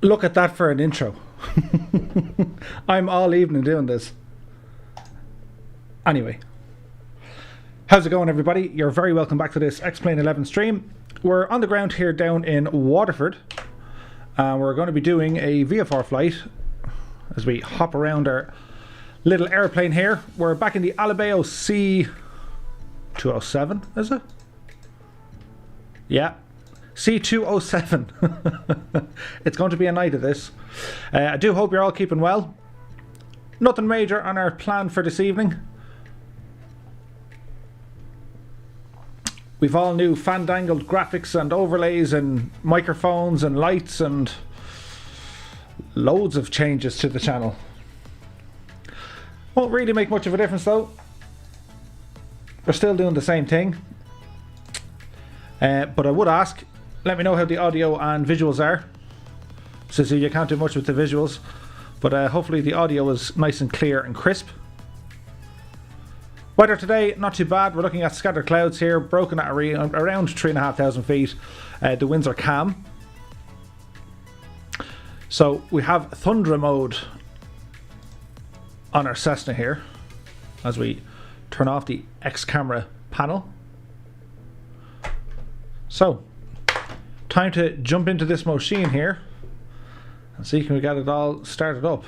Look at that for an intro. I'm all evening doing this. Anyway, how's it going, everybody? You're very welcome back to this X-Plane 11 stream. We're on the ground here down in Waterford. We're going to be doing a VFR flight as we hop around our little airplane here. We're back in the Alabeo C207, is it? Yeah. C207. It's going to be a night of this. I do hope you're all keeping well. Nothing major on our plan for this evening. We've all new fandangled graphics and overlays and microphones and lights and loads of changes to the channel. Won't really make much of a difference though. We're still doing the same thing. But I would ask, let me know how the audio and visuals are. So you can't do much with the visuals, but hopefully the audio is nice and clear and crisp. Weather today, not too bad. We're looking at scattered clouds here, broken at around 3,500 feet. The winds are calm. So we have Thundra mode on our Cessna here as we turn off the X camera panel. So, time to jump into this machine here and see can we get it all started up.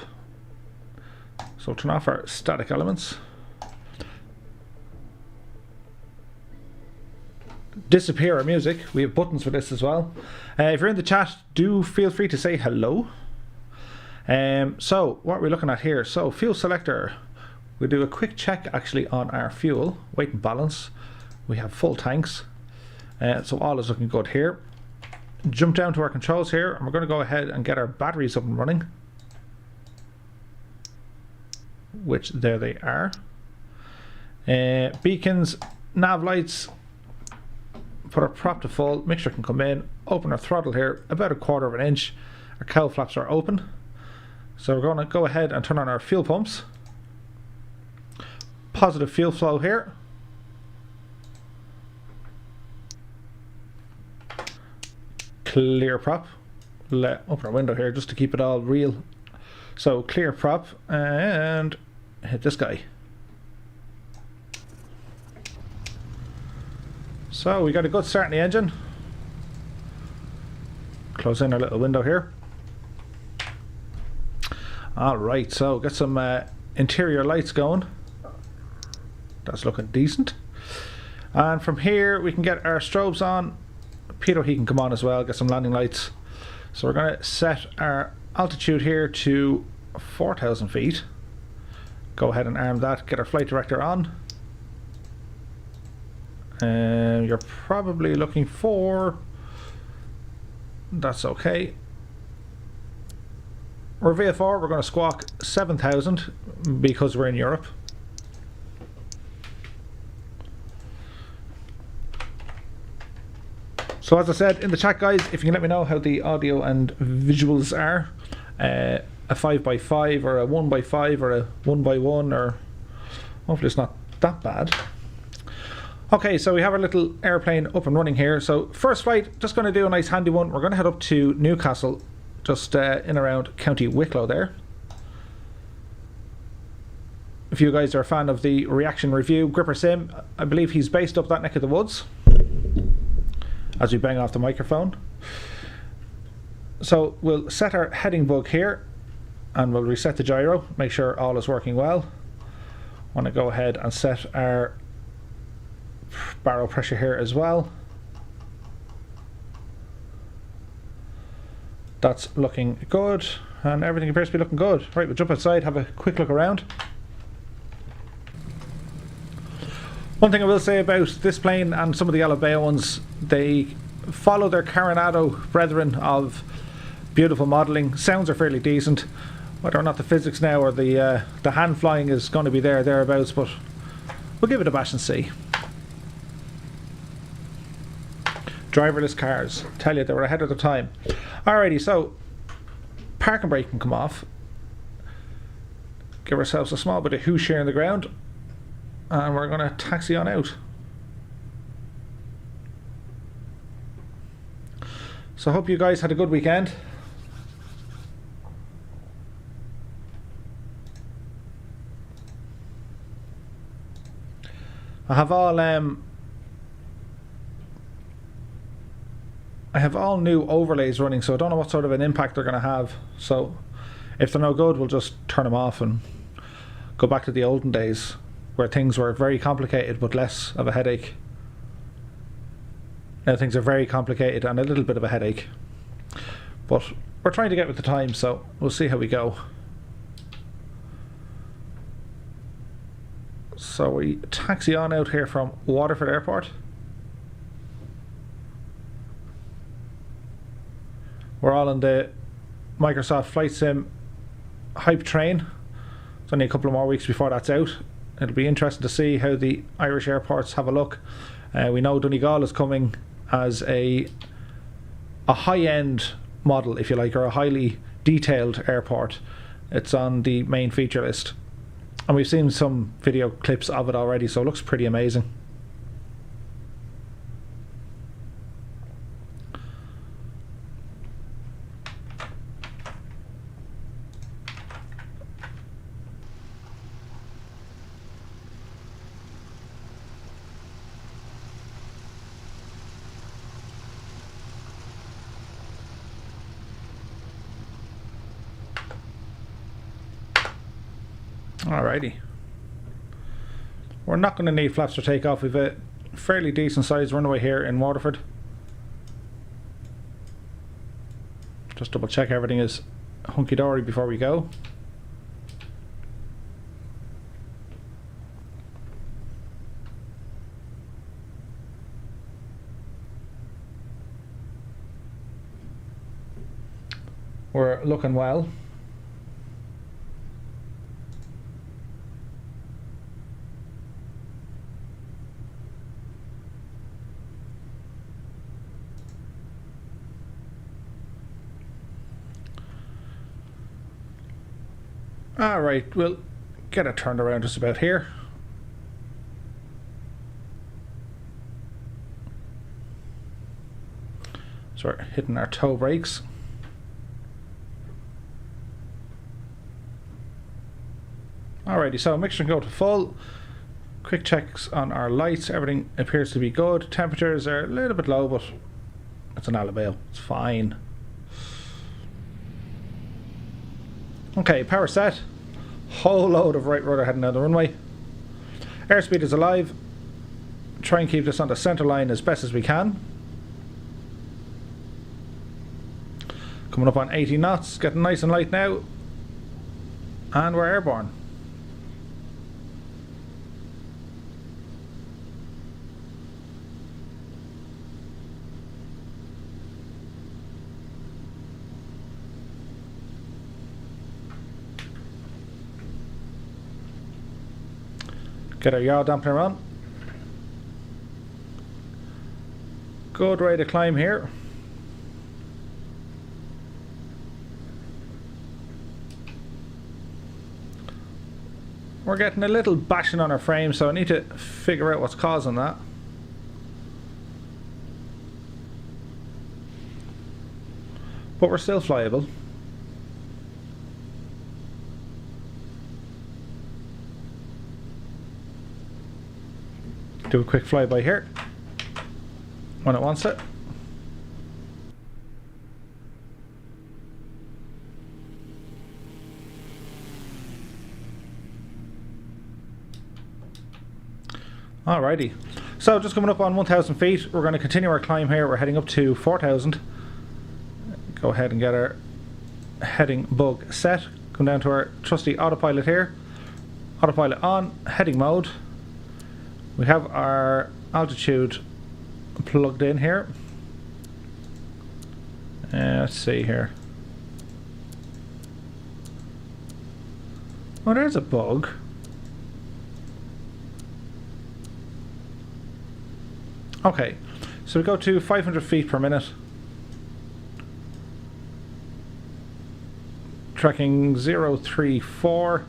So turn off our static elements. Disappear our music. We have buttons for this as well. If you're in the chat, do feel free to say hello. So what are we looking at here? So fuel selector. We'll do a quick check actually on our fuel. Weight and balance. We have full tanks. So all is looking good here. Jump down to our controls here and we're going to go ahead and get our batteries up and running, which there they are. Beacons, nav lights, put our prop to full, mixture can come in, open our throttle here about 1/4 of an inch. Our cowl flaps are open, so we're going to go ahead and turn on our fuel pumps. Positive fuel flow here. Clear prop. Open our window here just to keep it all real. So clear prop and hit this guy. So we got a good start in the engine. Close in our little window here. Alright, so get some interior lights going. That's looking decent. And from here we can get our strobes on. Pitot heat can come on as well, get some landing lights. So we're going to set our altitude here to 4,000 feet. Go ahead and arm that, get our flight director on. You're probably looking for... That's okay. We're VFR, we're going to squawk 7,000 because we're in Europe. So as I said in the chat, guys, if you can let me know how the audio and visuals are, a 5x5 or a 1x5 or a 1x1, or hopefully it's not that bad. Okay, so we have our little airplane up and running here. So first flight, just going to do a nice handy one. We're going to head up to Newcastle, just in around County Wicklow there. If you guys are a fan of the reaction review, Gripper Sim, I believe he's based up that neck of the woods. As we bang off the microphone. So we'll set our heading bug here and we'll reset the gyro, make sure all is working well. Want to go ahead and set our barrel pressure here as well. That's looking good and everything appears to be looking good. Right, we'll jump outside, have a quick look around. One thing I will say about this plane and some of the Alabeo ones, they follow their Coronado brethren of beautiful modelling. Sounds are fairly decent. Whether or not the physics now or the hand flying is going to be thereabouts, but we'll give it a bash and see. Driverless cars, tell you they were ahead of the time. Alrighty, so park and brake can come off. Give ourselves a small bit of hoosh here in the ground. And we're going to taxi on out. So I hope you guys had a good weekend. I have all new overlays running, so I don't know what sort of an impact they're going to have. So if they're no good, we'll just turn them off and go back to the olden days where things were very complicated but less of a headache. Now things are very complicated and a little bit of a headache, but we're trying to get with the times, so we'll see how we go. So we taxi on out here from Waterford Airport. We're all on the Microsoft Flight Sim hype train. It's only a couple of more weeks before that's out. It'll be interesting to see how the Irish airports have a look. We know Donegal is coming as a high-end model, if you like, or a highly detailed airport. It's on the main feature list. And we've seen some video clips of it already, so it looks pretty amazing. Alrighty. We're not going to need flaps for takeoff. We've a fairly decent sized runway here in Waterford. Just double check everything is hunky-dory before we go. We're looking well. Alright, we'll get it turned around just about here. So we're hitting our toe brakes. Alrighty, so mixture can go to full. Quick checks on our lights. Everything appears to be good. Temperatures are a little bit low, but it's an Alabale. It's fine. Okay, power set. Whole load of right rudder heading down the runway. Airspeed is alive. Try and keep this on the centre line as best as we can. Coming up on 80 knots, getting nice and light now. And we're airborne. Get our yaw dampener on. Good rate of climb here. We're getting a little bashing on our frame, so I need to figure out what's causing that. But we're still flyable. Do a quick flyby here when it wants it. Alrighty, so just coming up on 1,000 feet, we're going to continue our climb here. We're heading up to 4,000. Go ahead and get our heading bug set. Come down to our trusty autopilot here. Autopilot on, heading mode. We have our altitude plugged in here. Let's see here. Oh, there's a bug. Okay, so we go to 500 feet per minute. Tracking 034.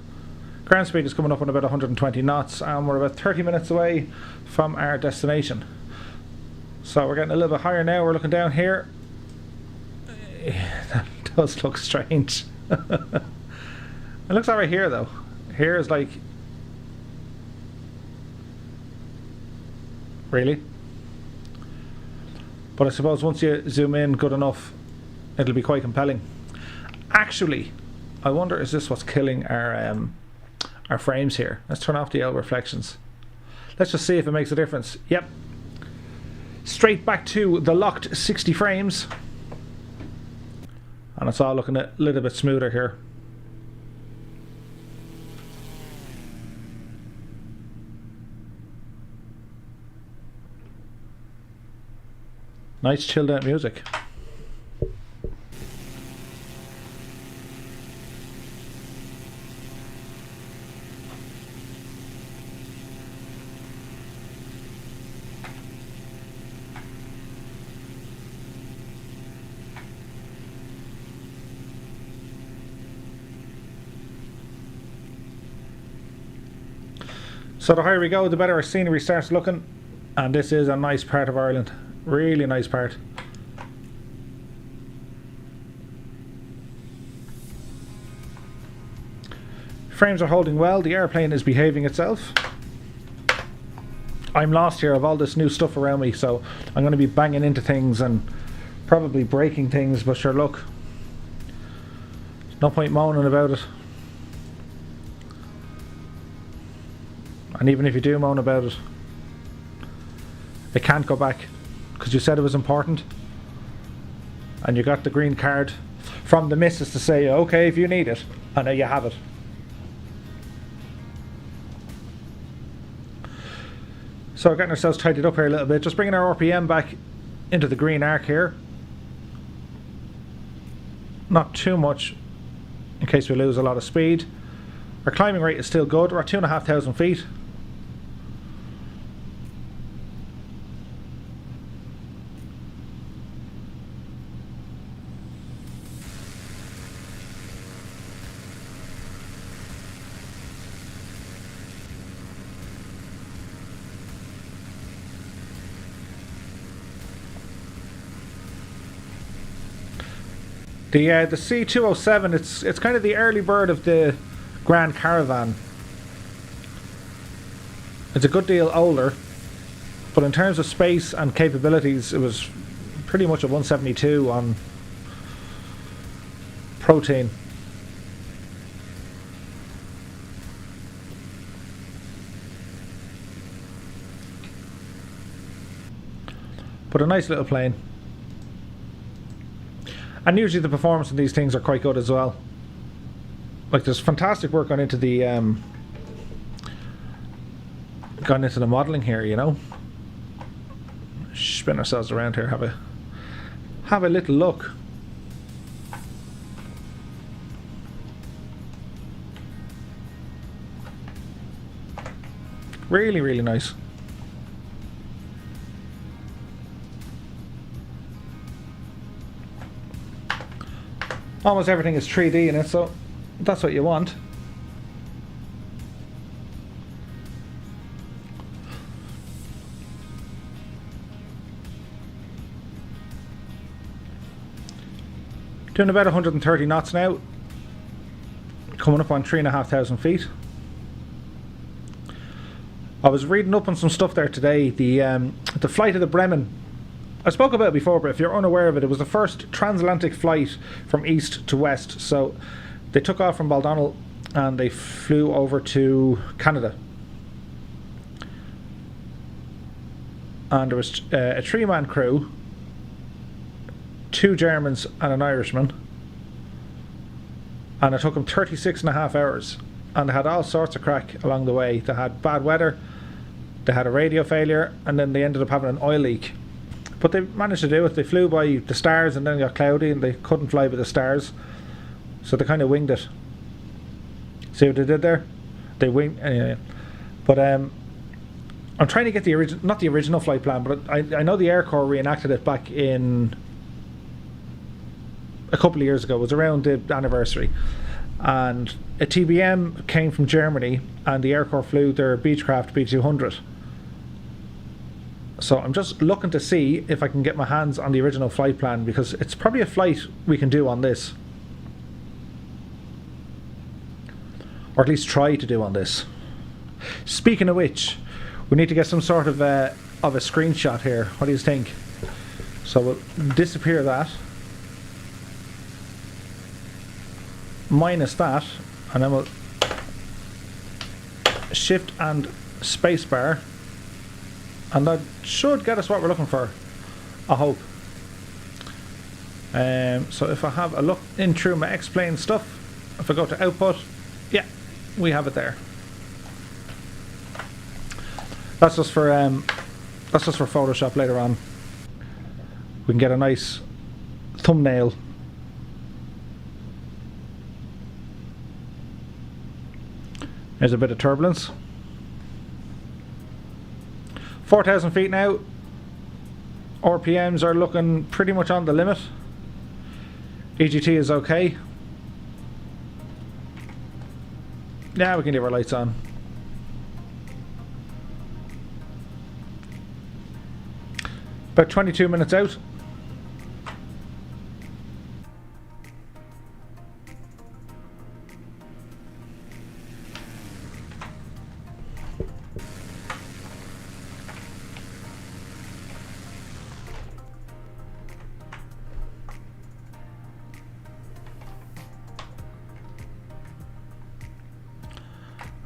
Ground speed is coming up on about 120 knots, and we're about 30 minutes away from our destination. So we're getting a little bit higher now. We're looking down here. That does look strange. It looks alright here though. Here is like really. But I suppose once you zoom in good enough, it'll be quite compelling. Actually, I wonder, is this what's killing our frames here? Let's turn off the L reflections. Let's just see if it makes a difference. Yep. Straight back to the locked 60 frames. And it's all looking a little bit smoother here. Nice chilled out music. So the higher we go, the better our scenery starts looking. And this is a nice part of Ireland. Really nice part. Frames are holding well. The airplane is behaving itself. I'm lost here of all this new stuff around me, so I'm going to be banging into things and probably breaking things, but sure, look, no point moaning about it. And even if you do moan about it, it can't go back, because you said it was important and you got the green card from the missus to say, okay, if you need it, and now you have it. So we're getting ourselves tidied up here a little bit, just bringing our RPM back into the green arc here. Not too much in case we lose a lot of speed. Our climbing rate is still good. We're at 2,500 feet. The C207, it's kind of the early bird of the Grand Caravan. It's a good deal older, but in terms of space and capabilities, it was pretty much a 172 on protein. But a nice little plane. And usually the performance in these things are quite good as well. Like, there's fantastic work gone into the modelling here, you know. Spin ourselves around here, have a little look. Really, really nice. Almost everything is 3D in it, so that's what you want. Doing about 130 knots now. Coming up on 3,500 feet. I was reading up on some stuff there today. The flight of the Bremen. I spoke about it before, but if you're unaware of it, it was the first transatlantic flight from east to west. So they took off from Baldonnel and they flew over to Canada. And there was a 3-man crew, 2 Germans and an Irishman. And it took them 36.5 hours. And they had all sorts of crack along the way. They had bad weather, they had a radio failure, and then they ended up having an oil leak. But they managed to do it. They flew by the stars and then it got cloudy and they couldn't fly by the stars. So they kind of winged it. See what they did there? They winged anyway. But I'm trying to get the original, not the original flight plan, but I know the Air Corps reenacted it back in a couple of years ago. It was around the anniversary. And a TBM came from Germany and the Air Corps flew their Beechcraft B200. So I'm just looking to see if I can get my hands on the original flight plan, because it's probably a flight we can do on this. or at least try to do on this. Speaking of which, we need to get some sort of of a screenshot here. What do you think? So we'll disappear that, minus that, and then we'll shift and spacebar, and that should get us what we're looking for, I hope. So if I have a look in through my X-Plane stuff, if I go to output, yeah, we have it there. That's just for Photoshop later on. We can get a nice thumbnail. There's a bit of turbulence. 4,000 feet now. RPMs are looking pretty much on the limit. EGT is okay. Yeah, we can leave our lights on. About 22 minutes out.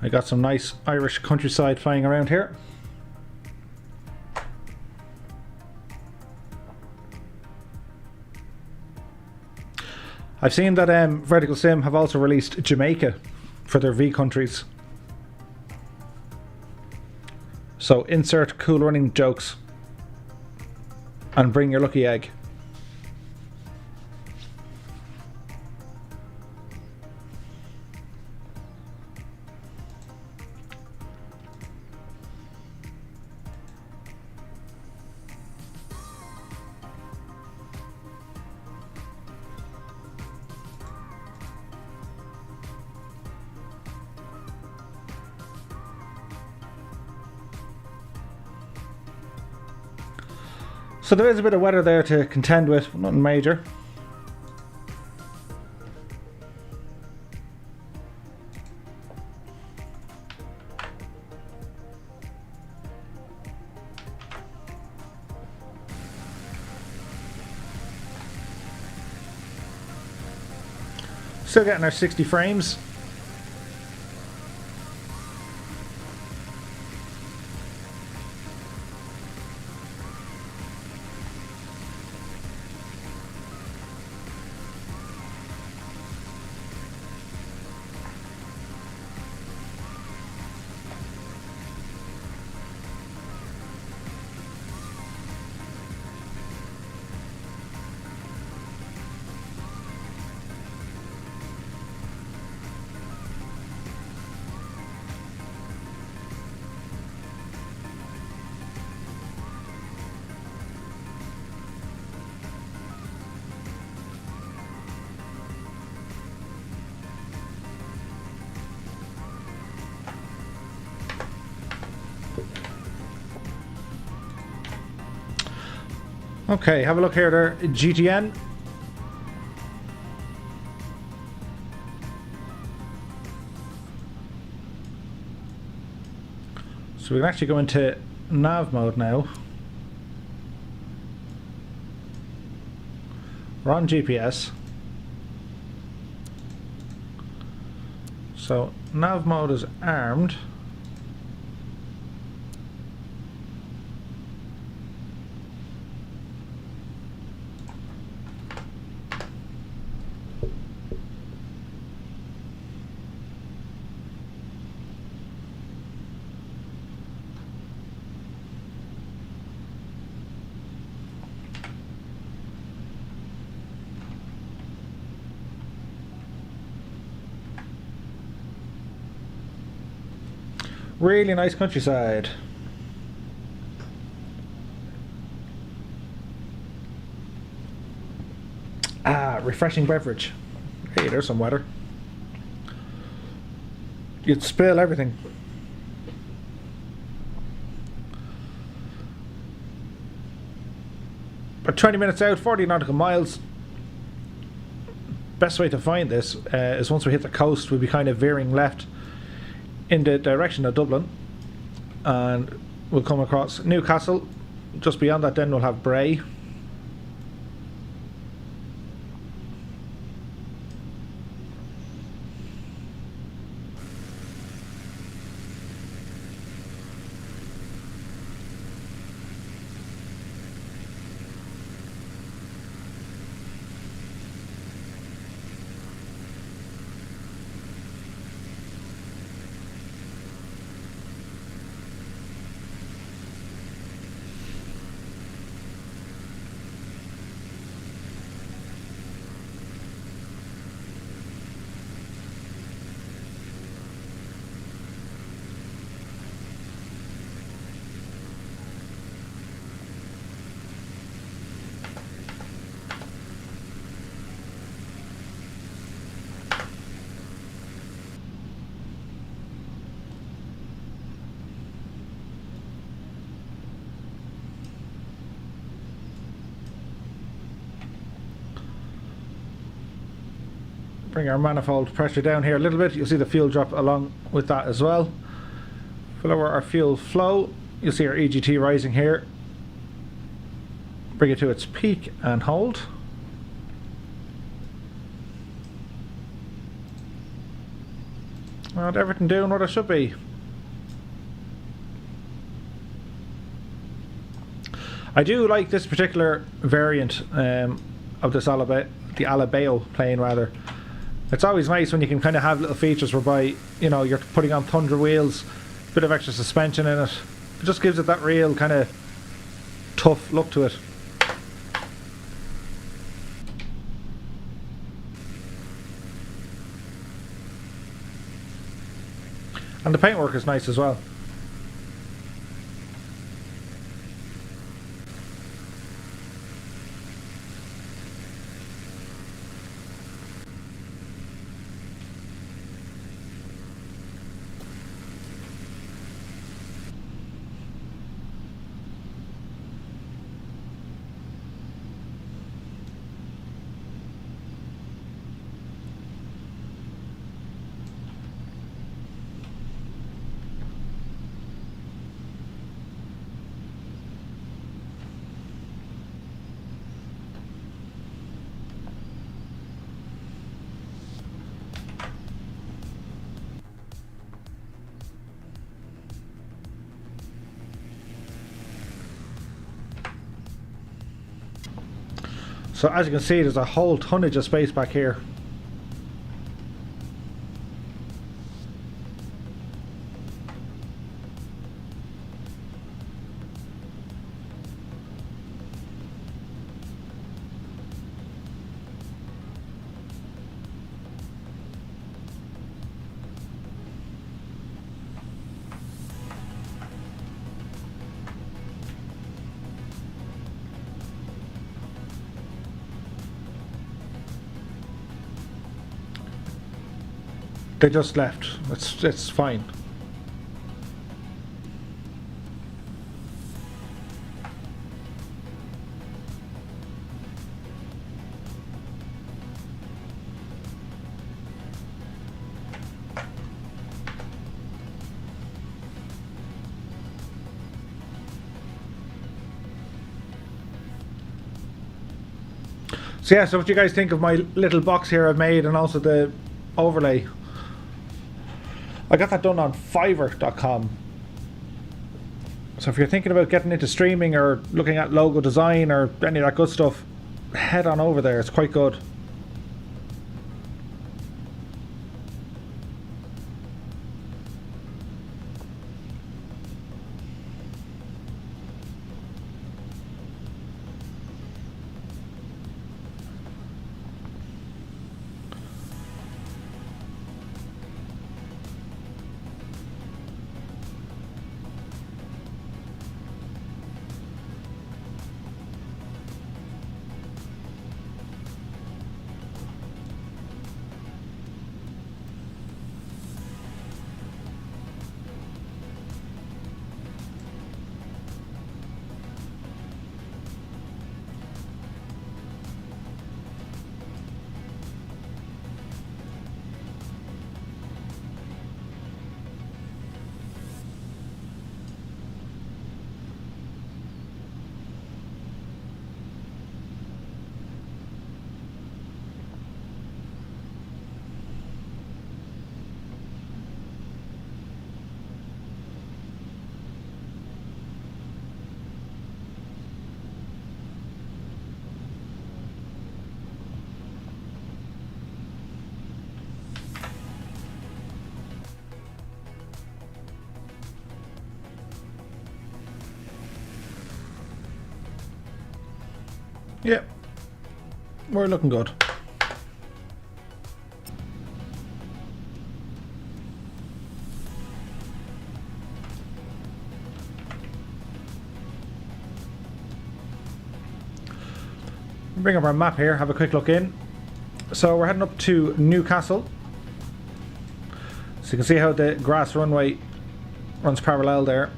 I got some nice Irish countryside flying around here. I've seen that Vertical Sim have also released Jamaica for their V countries. So insert cool running jokes and bring your lucky egg. So there is a bit of weather there to contend with, but nothing major. Still getting our 60 frames. Okay, have a look here there, GTN. So we can actually go into nav mode now. We're on GPS. So nav mode is armed. Really nice countryside. Ah, refreshing beverage. Hey, there's some water. You'd spill everything. But 20 minutes out, 40 nautical miles. Best way to find this is once we hit the coast, we'll be kind of veering left in the direction of Dublin, and we'll come across Newcastle. Just beyond that then we'll have Bray. Bring our manifold pressure down here a little bit. You'll see the fuel drop along with that as well. If we lower our fuel flow, you'll see our EGT rising here. Bring it to its peak and hold. And everything doing what it should be. I do like this particular variant of this the Alabeo plane rather. It's always nice when you can kind of have little features whereby, you know, you're putting on Thunder wheels, a bit of extra suspension in it. It just gives it that real kind of tough look to it. And the paintwork is nice as well. So as you can see, there's a whole tonnage of space back here. They just left. It's fine. So yeah, so what do you guys think of my little box here I've made, and also the overlay? I got that done on Fiverr.com. So if you're thinking about getting into streaming or looking at logo design or any of that good stuff, head on over there. It's quite good. Yeah, we're looking good. Bring up our map here, have a quick look in. So we're heading up to Newcastle. So you can see how the grass runway runs parallel there.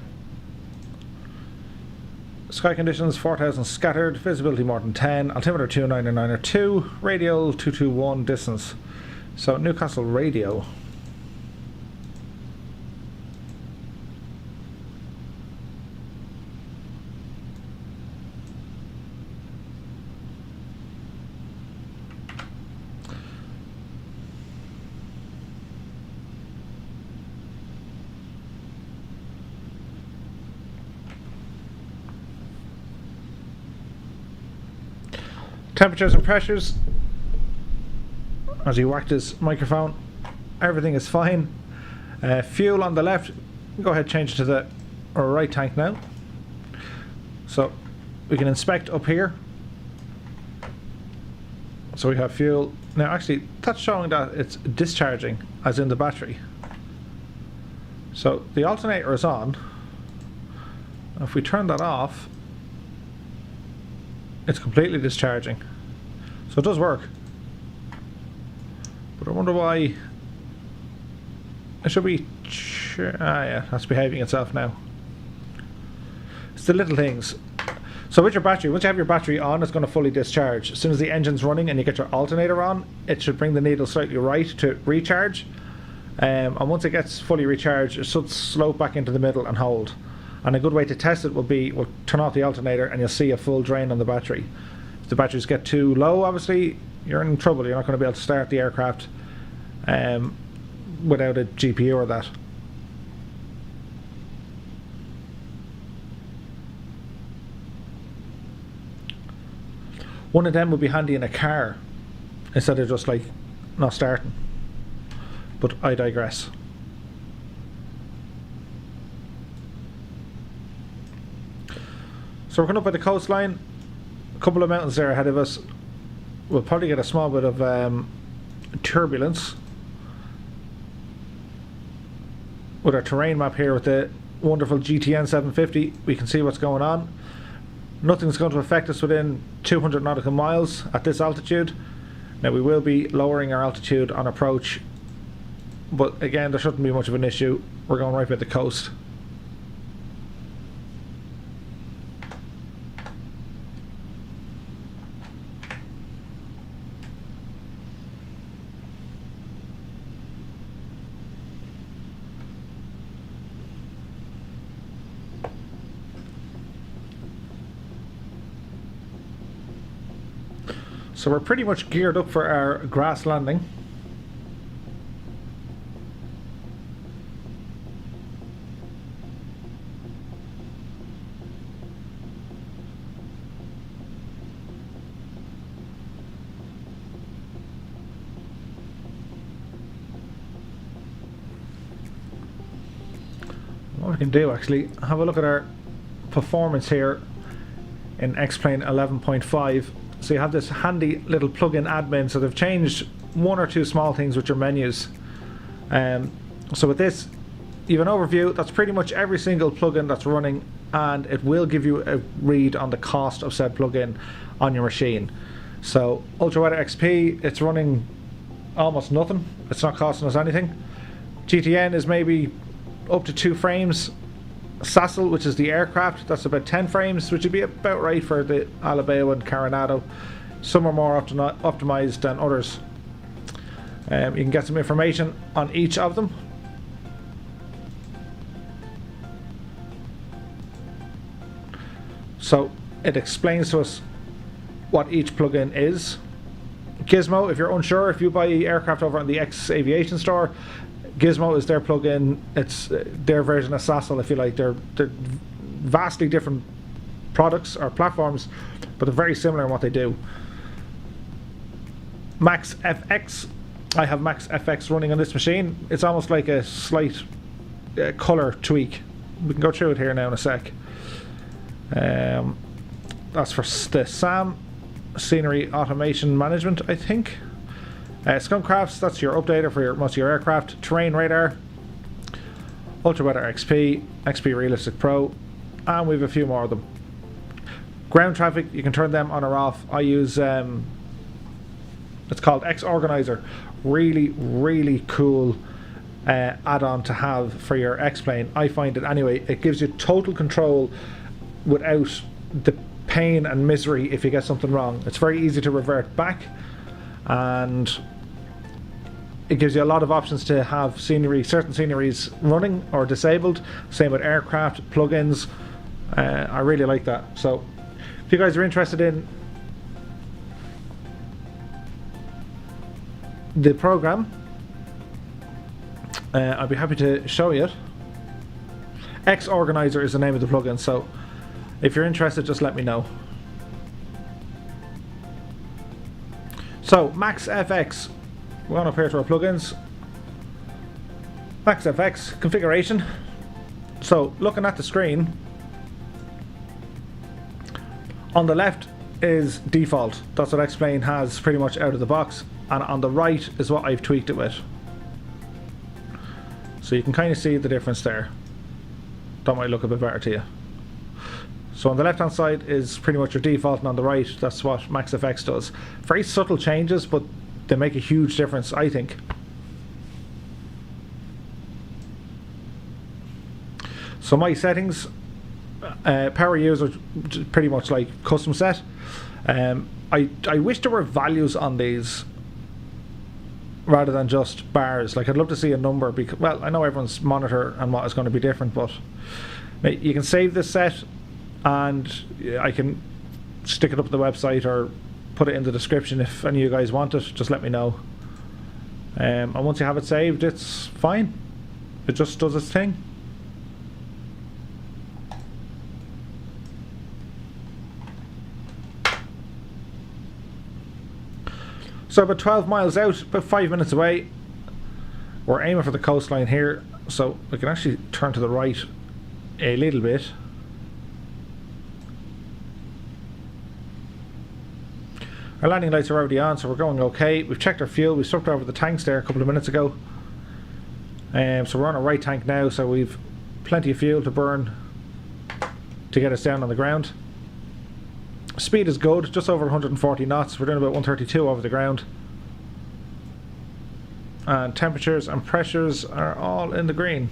Sky conditions 4000 scattered, visibility more than 10, altimeter 299 radial 221, distance. So Newcastle radio. Temperatures and pressures, as he whacked his microphone, everything is fine. Fuel on the left, go ahead, change it to the right tank now. So we can inspect up here. So we have fuel. Now actually that's showing that it's discharging, as in the battery. So the alternator is on. If we turn that off, it's completely discharging. So it does work. But I wonder why it should be... yeah, that's behaving itself now. It's the little things. So with your battery, once you have your battery on, it's going to fully discharge. As soon as the engine's running and you get your alternator on, it should bring the needle slightly right to recharge. And once it gets fully recharged, it should slope back into the middle and hold. And a good way to test it will be, we'll turn off the alternator and you'll see a full drain on the battery. If the batteries get too low, obviously, you're in trouble. You're not going to be able to start the aircraft without a GPU or that. One of them would be handy in a car, instead of just like not starting. But I digress. So we're coming up by the coastline, a couple of mountains there ahead of us. We'll probably get a small bit of turbulence with our terrain map here with the wonderful GTN 750. We can see what's going on. Nothing's going to affect us within 200 nautical miles at this altitude. Now we will be lowering our altitude on approach, but again there shouldn't be much of an issue. We're going right by the coast. So we're pretty much geared up for our grass landing. What we can do actually, have a look at our performance here in X-Plane 11.5. So you have this handy little plugin admin. So they've changed one or two small things with your menus. So with this, you have an overview. That's pretty much every single plugin that's running, and it will give you a read on the cost of said plugin on your machine. So Ultraweather XP, it's running almost nothing. It's not costing us anything. GTN is maybe up to 2 frames. Sassel, which is the aircraft, that's about 10 frames, which would be about right for the Alabeo and Coronado. Some are more optimized than others. You can get some information on each of them. So it explains to us what each plugin is. Gizmo, if you're unsure, if you buy aircraft over on the X Aviation store, Gizmo is their plugin. It's their version of Sassel, if you like. They're vastly different products or platforms, but they're very similar in what they do. Max FX, I have Max FX running on this machine. It's almost like a slight color tweak. We can go through it here now in a sec. That's for the SAM. scenery automation management, I think. Scumcrafts, that's your updater for most of your aircraft. Terrain radar, ultraweather XP, XP realistic pro, and we have a few more of them. Ground traffic, you can turn them on or off. I use it's called X Organizer. Really cool add-on to have for your X-Plane. I find it anyway. It gives you total control without the pain and misery if you get something wrong. It's very easy to revert back, and it gives you a lot of options to have certain sceneries running or disabled. Same with aircraft, plugins. I really like that. So if you guys are interested in the program, I'd be happy to show you it. X Organizer is the name of the plugin, so if you're interested, just let me know. So Max FX, we're going up here to our plugins. Max FX configuration. So looking at the screen, on the left is default. That's what X-Plane has pretty much out of the box, and on the right is what I've tweaked it with. So you can kind of see the difference there. That might look a bit better to you. So on the left hand side is pretty much your default, and on the right that's what MaxFX does. Very subtle changes, but they make a huge difference, I think. So my settings, power user, pretty much like custom set. I wish there were values on these rather than just bars. Like, I'd love to see a number, because, well, I know everyone's monitor and what is going to be different, but you can save this set and I can stick it up on the website or put it in the description if any of you guys want it. Just let me know. And once you have it saved, it's fine. It just does its thing. So about 12 miles out, about 5 minutes away. We're aiming for the coastline here, so we can actually turn to the right a little bit. Our landing lights are already on, so we're going okay. We've checked our fuel. We swapped over the tanks there a couple of minutes ago. So we're on our right tank now, so we've plenty of fuel to burn to get us down on the ground. Speed is good, just over 140 knots. We're doing about 132 over the ground. And temperatures and pressures are all in the green.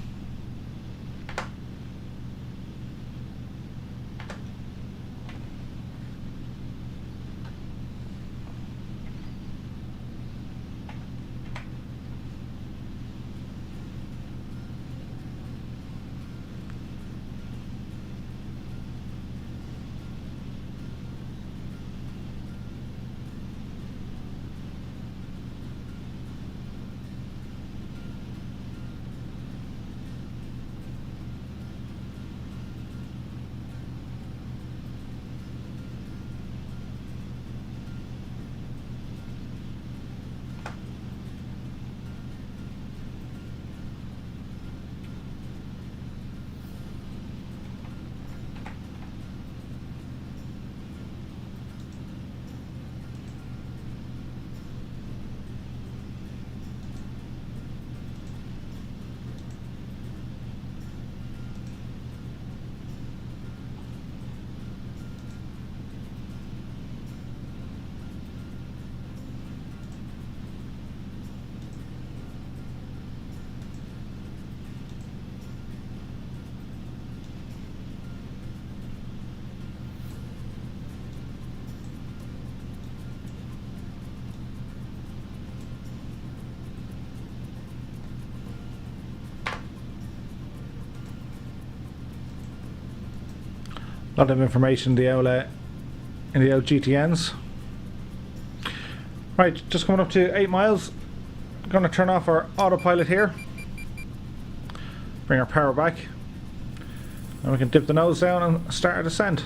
A lot of information in the old GTNs. Right, just coming up to 8 miles. Going to turn off our autopilot here. Bring our power back. And we can dip the nose down and start our descent.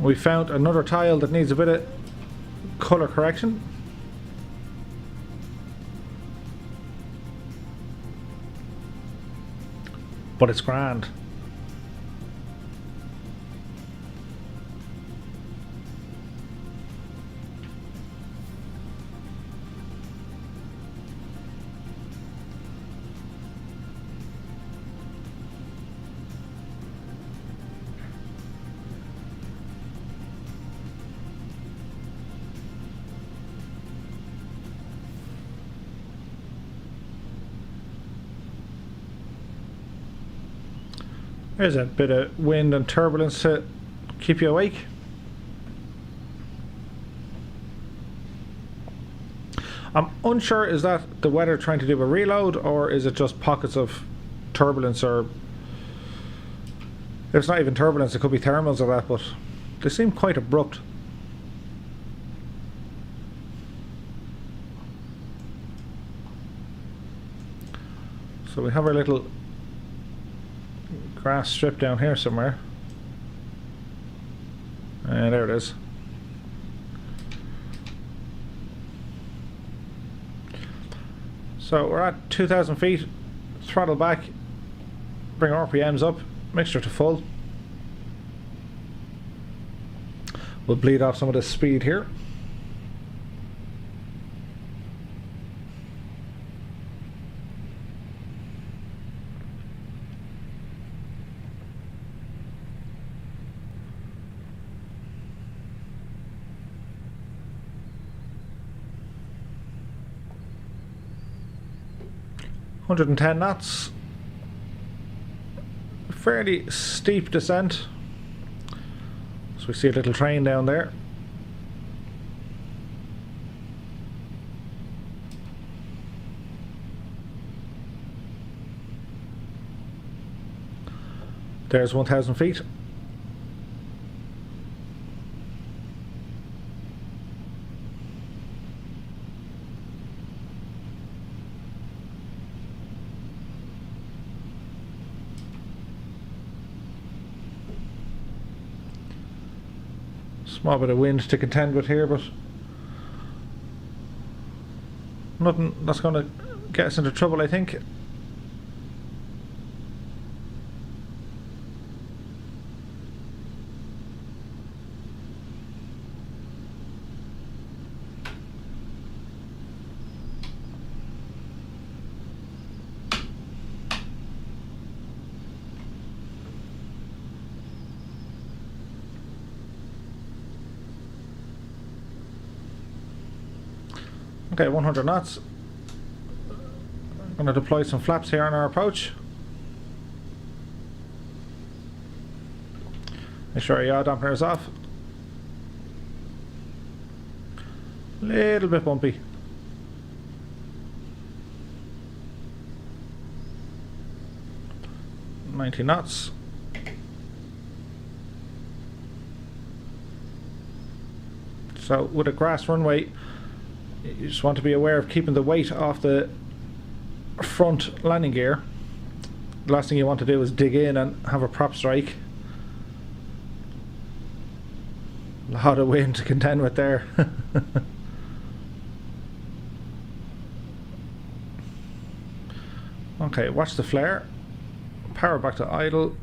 We found another tile that needs a bit of colour correction. But it's grand. There's a bit of wind and turbulence to keep you awake. I'm unsure, is that the weather trying to do a reload, or is it just pockets of turbulence, or if it's not even turbulence, it could be thermals or that, but they seem quite abrupt. So we have our little grass strip down here somewhere. And there it is. So we're at 2,000 feet, throttle back, bring RPMs up, mixture to full. We'll bleed off some of this speed here. .110 knots. Fairly steep descent. So we see a little train down there. There's 1,000 feet. Small bit of wind to contend with here, but nothing that's going to get us into trouble, I think. Okay, 100 knots. I'm going to deploy some flaps here on our approach. Make sure our yaw dampener is off. Little bit bumpy. .90 knots. So with a grass runway, you just want to be aware of keeping the weight off the front landing gear. The last thing you want to do is dig in and have a prop strike. A lot of wind to contend with there. Okay, watch the flare. Power back to idle.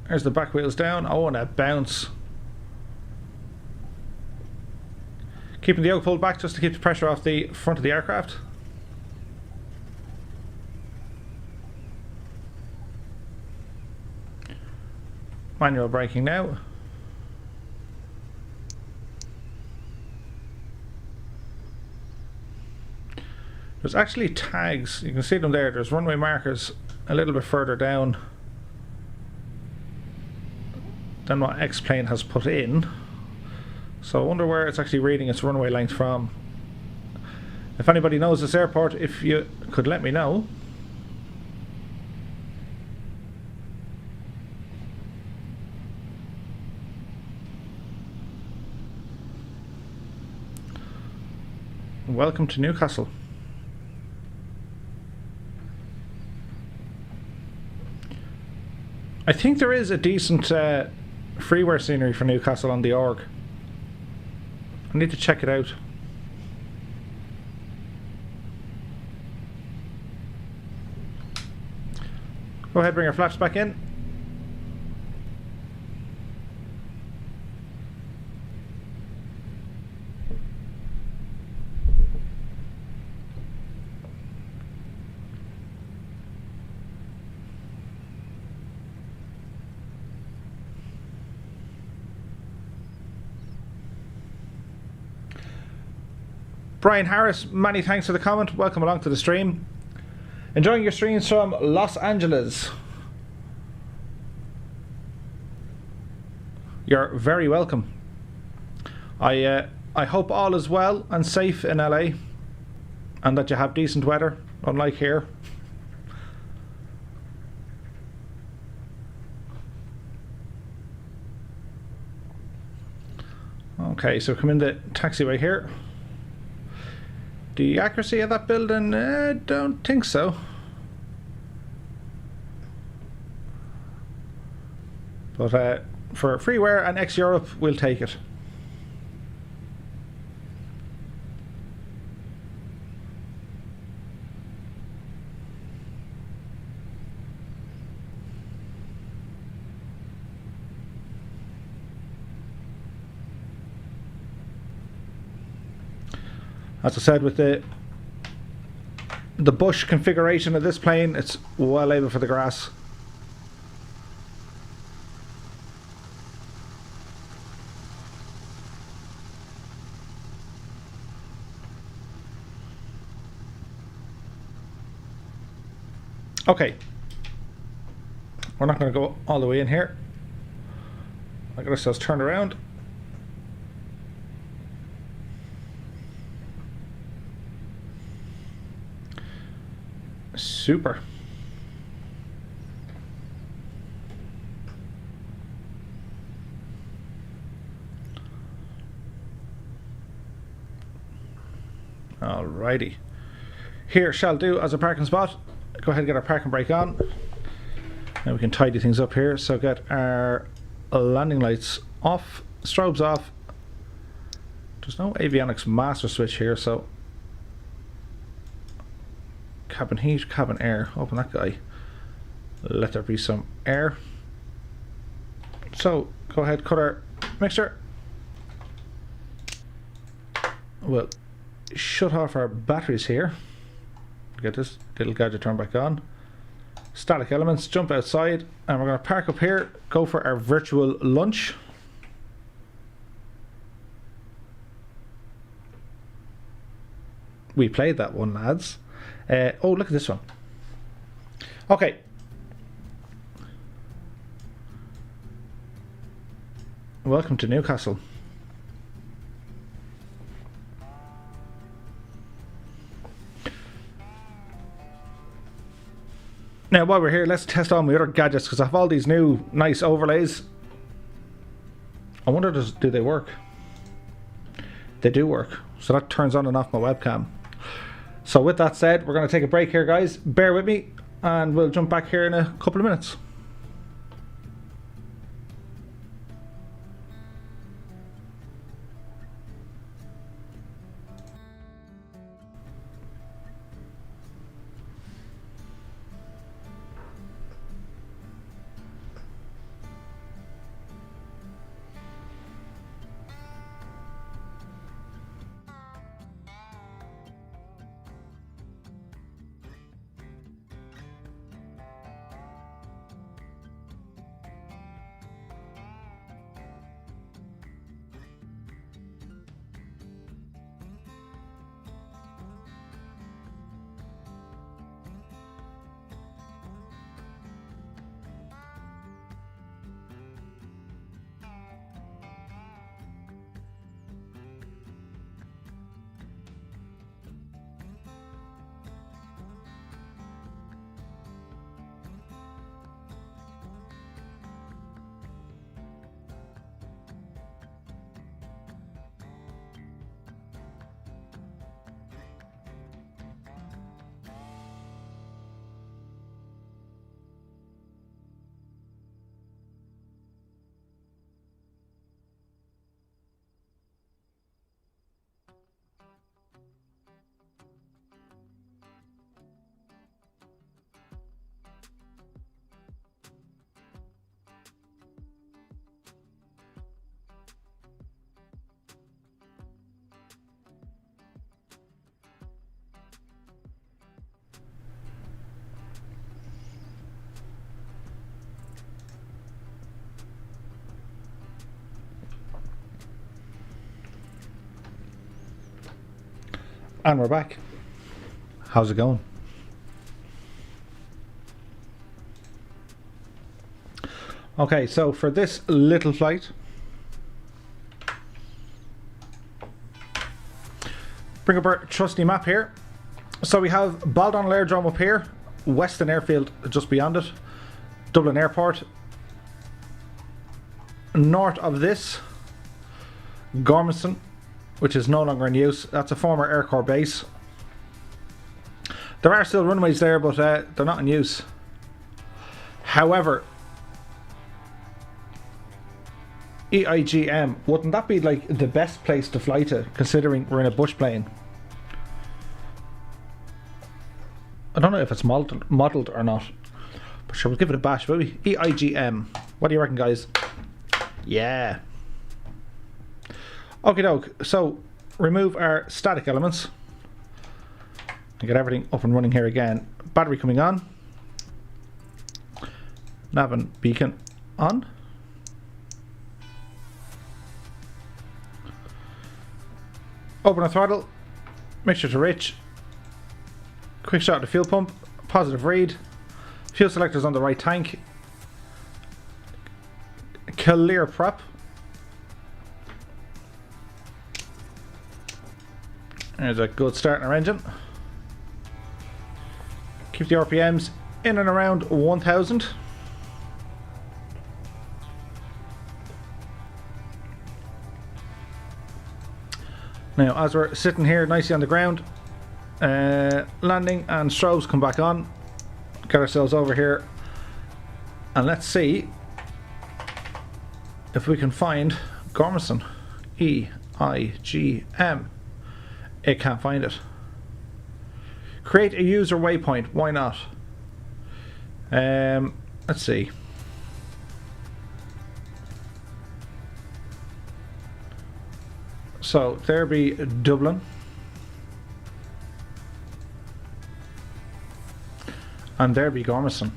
There's the back wheels down. Oh, and a bounce. Keeping the yoke pulled back just to keep the pressure off the front of the aircraft. Manual braking now. There's actually tags, you can see them there, there's runway markers a little bit further down than what X-Plane has put in. So I wonder where it's actually reading its runway length from. If anybody knows this airport, if you could let me know. Welcome to Newcastle. I think there is a decent freeware scenery for Newcastle on the org. I need to check it out. Go ahead, bring our flaps back in. Brian Harris, many thanks for the comment. Welcome along to the stream. Enjoying your streams from Los Angeles. You're very welcome. I hope all is well and safe in LA, and that you have decent weather, unlike here. Okay, so come in the taxiway here. The accuracy of that building, don't think so. But for freeware and ex-Europe, we'll take it. As I said, with the bush configuration of this plane, it's well able for the grass. Okay, we're not going to go all the way in here. I got ourselves turned around. Super. Alrighty. Here shall do as a parking spot. Go ahead and get our parking brake on. Now we can tidy things up here. So get our landing lights off, strobes off. There's no avionics master switch here, so cabin heat, cabin air. Open that guy. Let there be some air. So go ahead, cut our mixture. We'll shut off our batteries here. Get this little gadget turned back on. Static elements, jump outside, and we're going to park up here, go for our virtual lunch. We played that one, lads. Oh, look at this one. Okay. Welcome to Newcastle. Now, while we're here, let's test all my other gadgets, because I have all these new nice overlays. I wonder, do they work? They do work. So that turns on and off my webcam. So with that said, we're going to take a break here, guys. Bear with me, and we'll jump back here in a couple of minutes. And we're back. How's it going? Okay, so for this little flight, bring up our trusty map here. So we have Baldonnel Aerodrome up here, Weston Airfield just beyond it, Dublin Airport. North of this, Gormanstown, which is no longer in use. That's a former Air Corps base. There are still runways there, but they're not in use. However, EIGM, wouldn't that be like the best place to fly to, considering we're in a bush plane? I don't know if it's modelled or not, but sure, we'll give it a bash, will we? EIGM. What do you reckon, guys? Yeah. Okie doke. So, remove our static elements and get everything up and running here again. Battery coming on. Nav and beacon on. Open the throttle. Mixture to rich. Quick shot at the fuel pump. Positive read. Fuel selector's on the right tank. Clear prop. There's a good start in our engine. Keep the RPMs in and around 1000. Now, as we're sitting here nicely on the ground, landing and strobes come back on. Get ourselves over here and let's see if we can find Gormanstown. EIGM. It can't find it. Create a user waypoint. Why not? Let's see. So there be Dublin. And there be Gormanstown.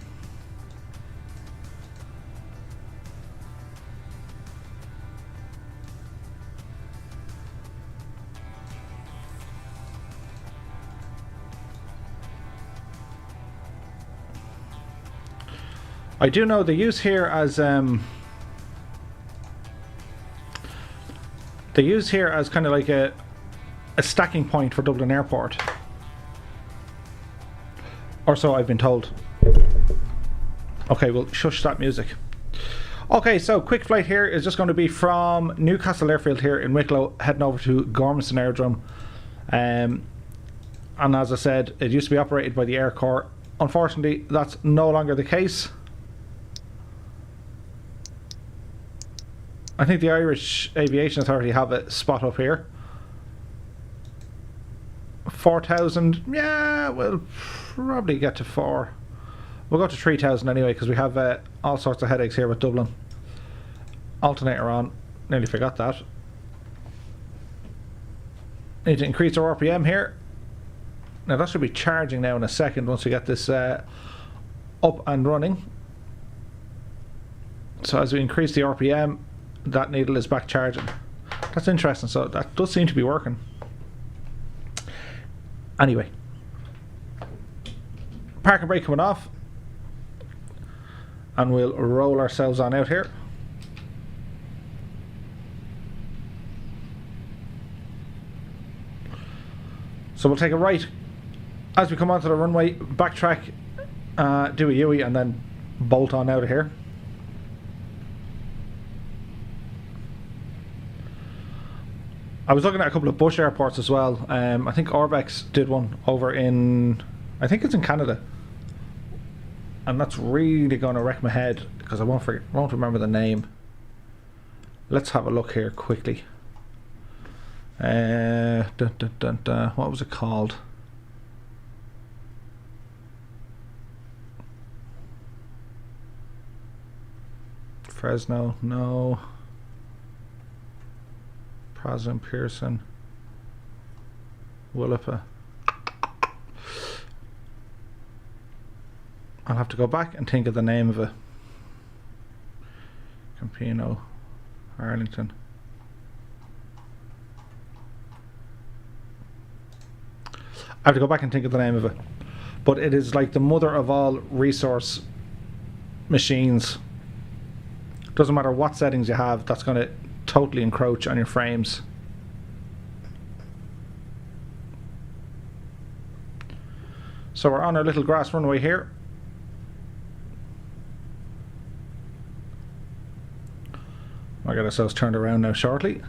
I do know they use here as kind of like a stacking point for Dublin Airport, or so I've been told. Okay, well, shush that music. Okay, so quick flight here is just going to be from Newcastle Airfield here in Wicklow, heading over to Gormanstown Aerodrome. And as I said, it used to be operated by the Air Corps. Unfortunately, that's no longer the case. I think the Irish Aviation Authority have a spot up here. 4,000, yeah, we'll probably get to 4. We'll go to 3,000 anyway, because we have all sorts of headaches here with Dublin. Alternator on, nearly forgot that. Need to increase our RPM here. Now that should be charging now in a second once we get this up and running. So as we increase the RPM, that needle is back charging. That's interesting, so that does seem to be working. Anyway, park and brake coming off, and we'll roll ourselves on out here. So we'll take a right as we come onto the runway, backtrack, do a U-ey, and then bolt on out of here. I was looking at a couple of bush airports as well. I think Orbex did one over in, I think it's in Canada, and that's really going to wreck my head because I won't remember the name. Let's have a look here quickly. What was it called? Fresno, no. President Pearson, Willapa. I'll have to go back and think of the name of it. Campino, Arlington. I have to go back and think of the name of it. But it is like the mother of all resource machines. Doesn't matter what settings you have, that's going to totally encroach on your frames. So we're on our little grass runway here. I'll get ourselves turned around now shortly.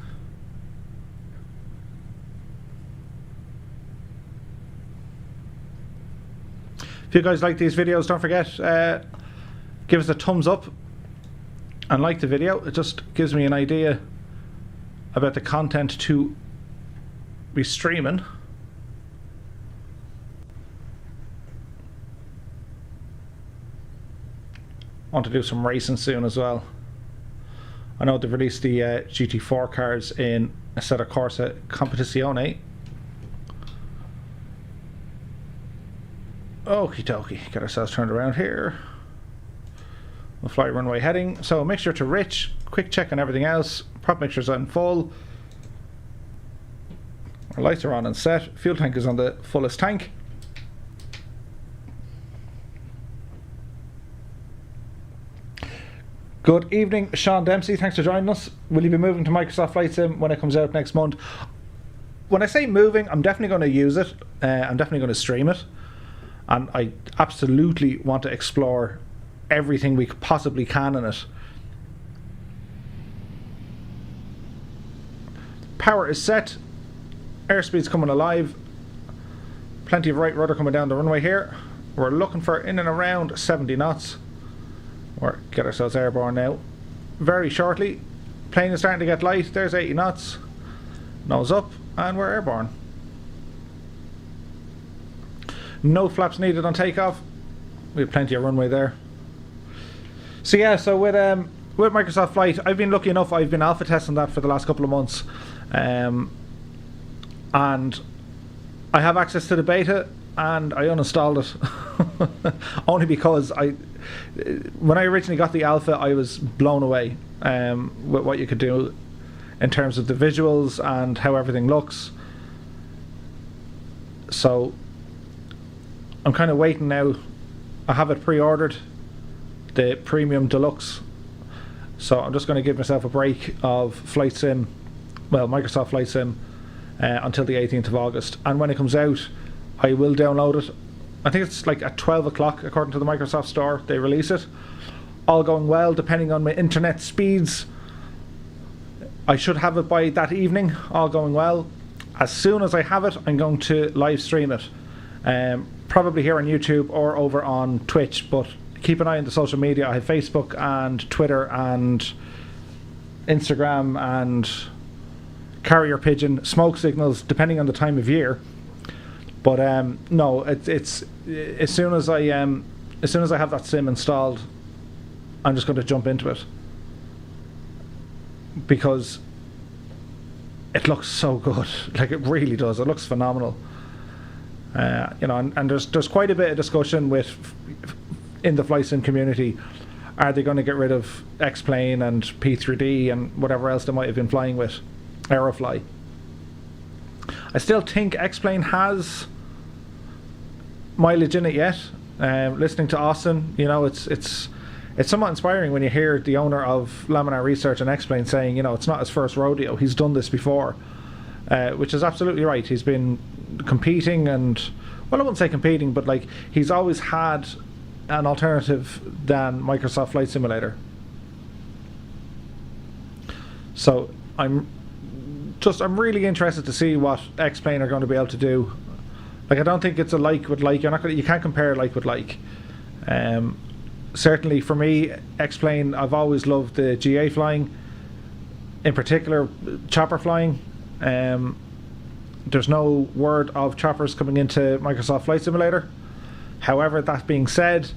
If you guys like these videos, don't forget, give us a thumbs up and like the video. It just gives me an idea about the content to be streaming. I want to do some racing soon as well. I know they've released the GT4 cars in a set of Corsa Competizione. Okie dokie, get ourselves turned around here. We'll fly runway heading. So mixture to rich, quick check on everything else. Prop mixture's on full. Our lights are on and set. Fuel tank is on the fullest tank. Good evening, Sean Dempsey. Thanks for joining us. Will you be moving to Microsoft Flight Sim when it comes out next month? When I say moving, I'm definitely going to use it. I'm definitely going to stream it. And I absolutely want to explore everything we possibly can in it. Power is set. Airspeed's coming alive. Plenty of right rudder coming down the runway here. We're looking for in and around 70 knots. Or get ourselves airborne now. Very shortly. Plane is starting to get light. There's 80 knots. Nose up, and we're airborne. No flaps needed on takeoff. We have plenty of runway there. So yeah, so with Microsoft Flight, I've been lucky enough. I've been alpha testing that for the last couple of months, and I have access to the beta, and I uninstalled it only because when I originally got the alpha, I was blown away with what you could do in terms of the visuals and how everything looks. So I'm kind of waiting now. I have it pre-ordered, the Premium Deluxe. So I'm just going to give myself a break of Flight Sim, well, Microsoft Flight Sim, until the 18th of August. And when it comes out, I will download it. I think it's like at 12 o'clock, according to the Microsoft Store, they release it. All going well, depending on my internet speeds. I should have it by that evening, all going well. As soon as I have it, I'm going to live stream it. Probably here on YouTube or over on Twitch, but keep an eye on the social media. I have Facebook and Twitter and Instagram and carrier pigeon, smoke signals, depending on the time of year. But no, it's as soon as I have that sim installed, I'm just going to jump into it because it looks so good. Like, it really does. It looks phenomenal. You know, and there's quite a bit of discussion in the flight sim community. Are they going to get rid of X-Plane and P3D and whatever else they might have been flying with, Aerofly? I still think X-Plane has mileage in it yet. Listening to Austin, you know, it's somewhat inspiring when you hear the owner of Laminar Research and X-Plane saying, you know, it's not his first rodeo. He's done this before, which is absolutely right. He's been competing and, well, I wouldn't say competing, but like, he's always had an alternative than Microsoft Flight Simulator. So I'm really interested to see what X-Plane are going to be able to do. Like, I don't think it's a like with like. You can't compare like with like. Certainly for me, X-Plane, I've always loved the GA flying, in particular chopper flying. There's no word of choppers coming into Microsoft Flight Simulator. However, that being said,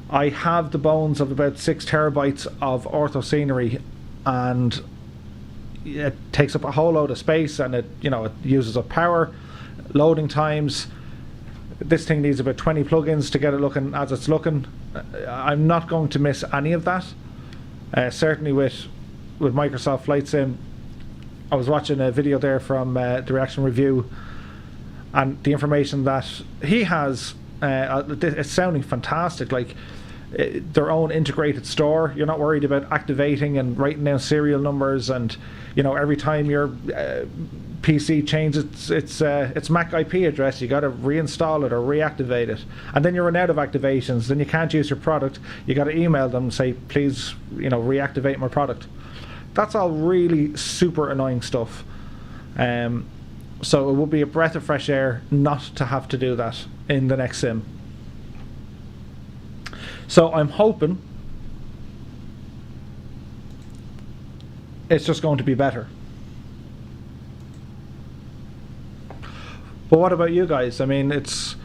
I have the bones of about 6 terabytes of ortho scenery, and it takes up a whole load of space, and it uses up power, loading times. This thing needs about 20 plugins to get it looking as it's looking. I'm not going to miss any of that. Certainly with Microsoft Flight Sim. I was watching a video there from the Reaction Review, and the information that he has, it's sounding fantastic. Like their own integrated store. You're not worried about activating and writing down serial numbers, and every time your PC changes its MAC IP address, you got to reinstall it or reactivate it, and then you run out of activations. Then you can't use your product. You got to email them and say, please, reactivate my product. That's all really super annoying stuff. So it would be a breath of fresh air not to have to do that in the next sim. So I'm hoping it's just going to be better. But what about you guys? I mean, it's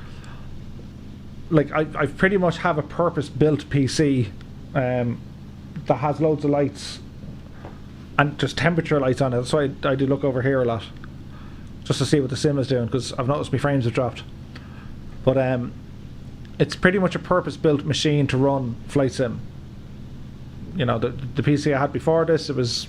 like I pretty much have a purpose-built PC that has loads of lights and just temperature lights on it. That's why I do look over here a lot, just to see what the sim is doing, because I've noticed my frames have dropped. But it's pretty much a purpose-built machine to run Flight Sim. The PC I had before this, it was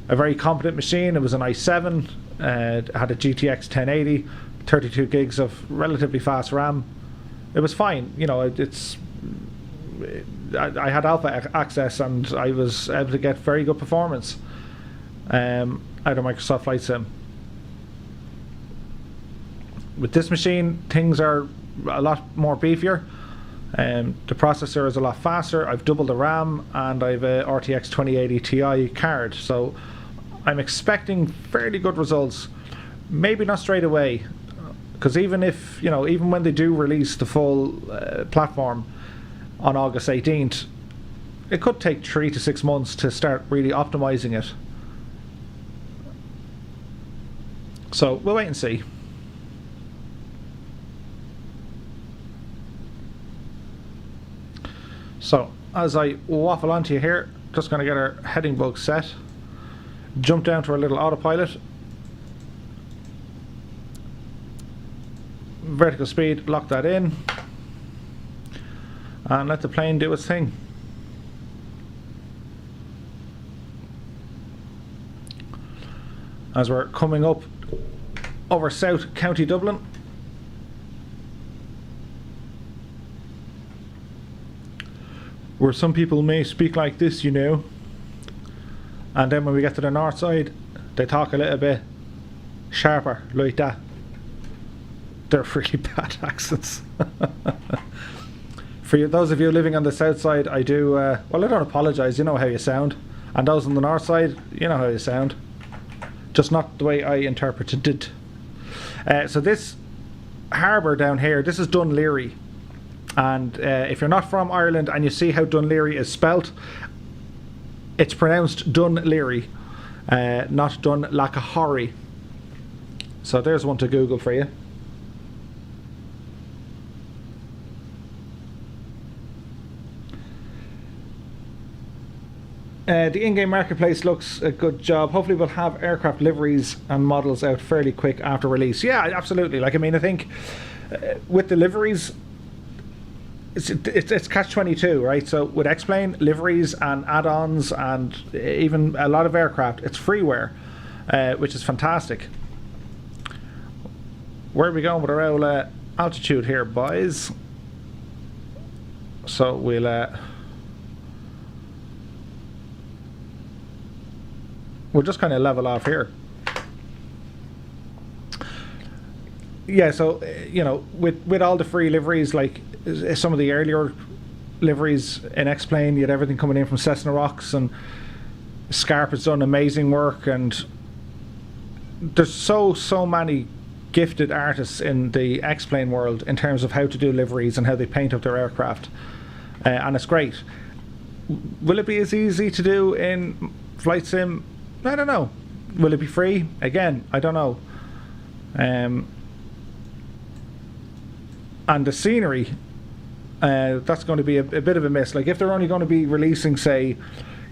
a very competent machine. It was an i7, it had a GTX 1080, 32 gigs of relatively fast RAM. It was fine. I had alpha access, and I was able to get very good performance out of Microsoft Flight Sim. With this machine, things are a lot more beefier. The processor is a lot faster. I've doubled the RAM, and I've a RTX 2080 Ti card, so I'm expecting fairly good results. Maybe not straight away, because even when they do release the full platform on August 18th, it could take 3 to 6 months to start really optimizing it. So we'll wait and see. So as I waffle onto you here, just going to get our heading bug set, jump down to our little autopilot, vertical speed, lock that in, and let the plane do its thing. As we're coming up over South County Dublin, where some people may speak like this, and then when we get to the north side, they talk a little bit sharper, like that. They're really bad accents. For those of you living on the south side, I do, well, I don't apologise, you know how you sound. And those on the north side, you know how you sound. Just not the way I interpreted it. So this harbour down here, this is Dunleary. And if you're not from Ireland and you see how Dunleary is spelt, it's pronounced Dunleary, not Dunlacahorry. So there's one to Google for you. The in-game marketplace looks a good job. Hopefully we'll have aircraft liveries and models out fairly quick after release. Yeah, absolutely. I think with the liveries, it's catch-22, right? So with X-Plane, liveries and add-ons and even a lot of aircraft, it's freeware, which is fantastic. Where are we going with our old altitude here, boys? So we'll just kind of level off here. Yeah, so with all the free liveries, like some of the earlier liveries in X-Plane, you had everything coming in from Cessna Rocks, and Scarp has done amazing work, and there's so many gifted artists in the X-Plane world in terms of how to do liveries and how they paint up their aircraft, and it's great. Will it be as easy to do in Flight Sim? I don't know. Will it be free? Again, I don't know. And the scenery, that's going to be a bit of a miss. Like if they're only going to be releasing, say,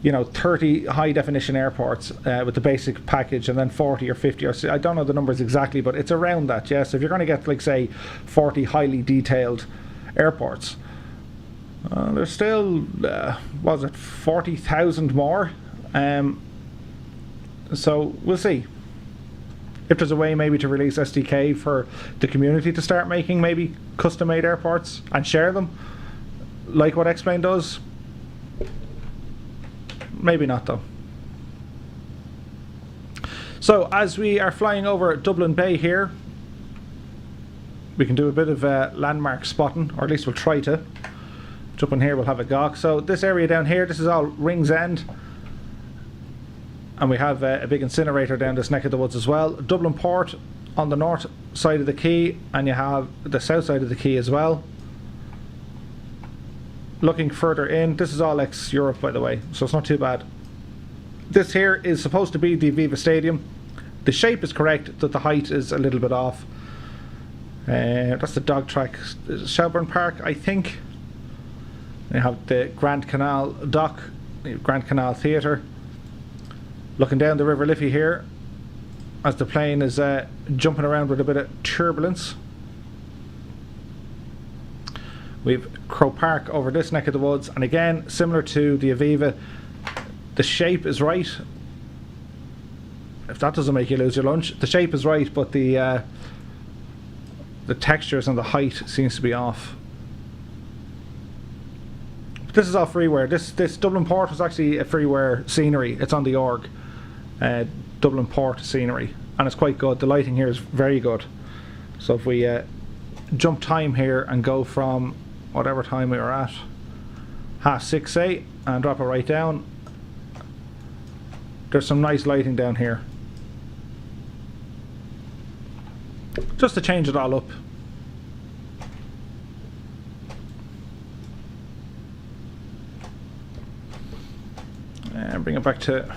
30 high definition airports with the basic package, and then 40 or 50 or I don't know the numbers exactly, but it's around that. Yeah. So if you're going to get, like, say, 40 highly detailed airports, there's still was it 40,000 more. So we'll see. if there's a way maybe to release SDK for the community to start making maybe custom made airports and share them, like what X-Plane does. Maybe not though. So as we are flying over Dublin Bay here, we can do a bit of landmark spotting, or at least we'll try to. Up in here we'll have a gawk. So this area down here, this is all Rings End, and we have a big incinerator down this neck of the woods as well. Dublin Port on the north side of the quay, and you have the south side of the quay as well. Looking further in, this is all ex-Europe by the way, so it's not too bad. This here is supposed to be the Aviva Stadium. The shape is correct, that the height is a little bit off. That's the dog track, Shelbourne Park I think. You have the Grand Canal dock, Grand Canal Theatre. Looking down the River Liffey here as the plane is jumping around with a bit of turbulence. We've Crow Park over this neck of the woods, and again, similar to the Aviva, the shape is right. If that doesn't make you lose your lunch, the shape is right, but the textures and the height seems to be off. This is all freeware. This Dublin Port was actually a freeware scenery. It's on the org. Dublin Port scenery, and it's quite good. The lighting here is very good. So if we jump time here and go from whatever time we were at, 6:30, say, and drop it right down, there's some nice lighting down here. Just to change it all up. And bring it back to...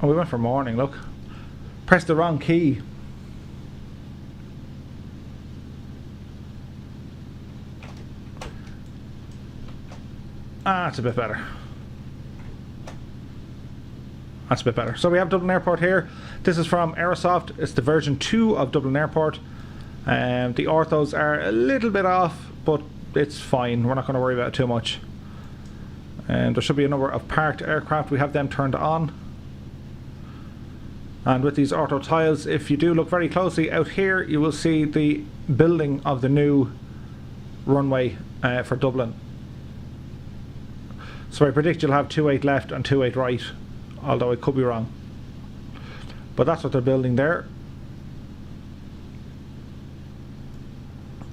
Oh, we went for morning, look. Press the wrong key. That's a bit better. That's a bit better. So we have Dublin Airport here. This is from Aerosoft. It's the version 2 of Dublin Airport. The orthos are a little bit off, but it's fine. We're not going to worry about it too much. And there should be a number of parked aircraft. We have them turned on. And with these ortho tiles, if you do look very closely out here, you will see the building of the new runway for Dublin. So I predict you'll have 28 left and 28 right, although I could be wrong. But that's what they're building there.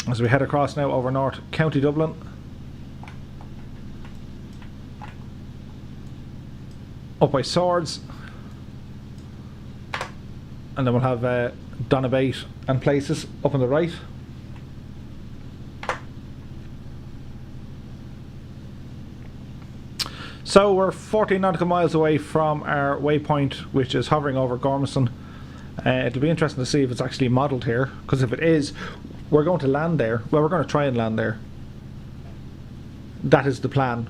As we head across now over North County Dublin. Up by Swords. And then we'll have Donabate and places up on the right. So we're 14 nautical miles away from our waypoint, which is hovering over Gormanstown. It'll be interesting to see if it's actually modelled here, because if it is, we're going to land there. Well, we're going to try and land there. That is the plan.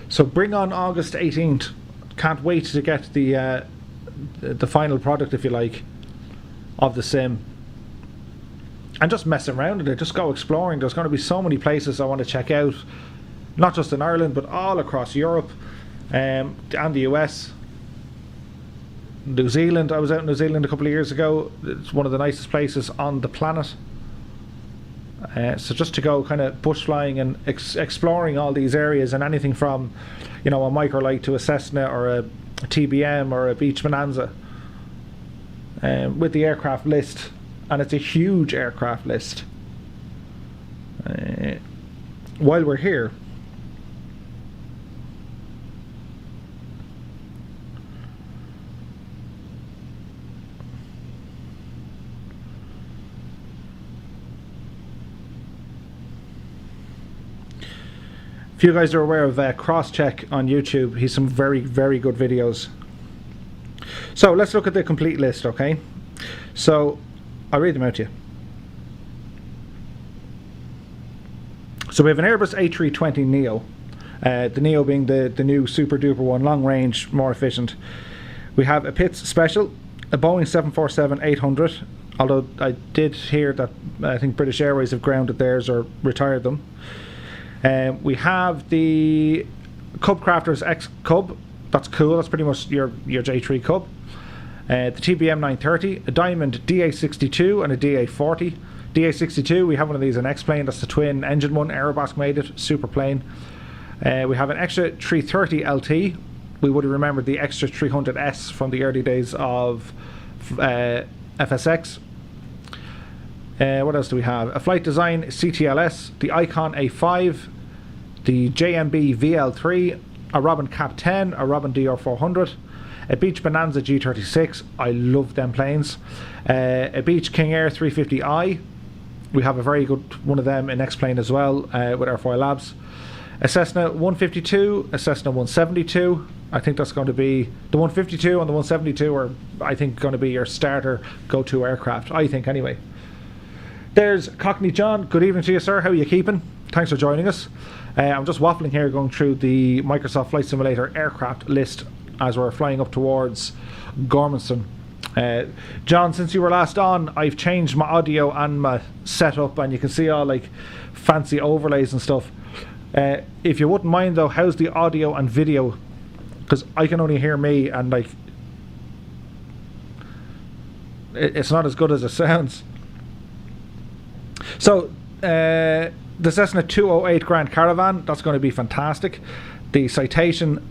So bring on August 18th. Can't wait to get the final product, if you like, of the sim. And just mess around with it, just go exploring. There's going to be so many places I want to check out, not just in Ireland, but all across Europe and the US. New Zealand, I was out in New Zealand a couple of years ago. It's one of the nicest places on the planet. So just to go kind of bush flying and exploring all these areas, and anything from, you know, a microlight to a Cessna or a TBM or a Beach Bonanza, with the aircraft list. And it's a huge aircraft list. While we're here, if you guys are aware of Crosscheck on YouTube, he's some very, very good videos. So let's look at the complete list, okay? So I'll read them out to you. So we have an Airbus A320neo, the Neo being the new super duper one, long range, more efficient. We have a Pitts Special, a Boeing 747-800 Although I did hear that I think British Airways have grounded theirs or retired them. We have the Cub Crafters X Cub. That's cool. That's pretty much your J3 Cub. The TBM 930, a Diamond DA62 and a DA40. DA62, we have one of these in X-Plane. That's the twin engine one. Aerobask made it. Super plain. We have an extra 330 LT. We would have remembered the extra 300S from the early days of FSX. What else do we have? A Flight Design CTLS, the Icon A5, the JMB VL3, a Robin Cap 10, a Robin DR400, a Beach Bonanza G36. I love them planes. A Beach King Air 350i. We have a very good one of them in X-Plane as well with Airfoil Labs. A Cessna 152, a Cessna 172. I think that's going to be the 152 and the 172 are, I think, going to be your starter go-to aircraft. I think anyway. There's Cockney John. Good evening to you, sir. How are you keeping? Thanks for joining us. I'm just waffling here, going through the Microsoft Flight Simulator aircraft list as we're flying up towards Gormanstown. John, since you were last on, I've changed my audio and my setup, and you can see all like fancy overlays and stuff. If you wouldn't mind though, how's the audio and video? Because I can only hear me, and like it's not as good as it sounds. So the Cessna 208 Grand Caravan, that's going to be fantastic. The Citation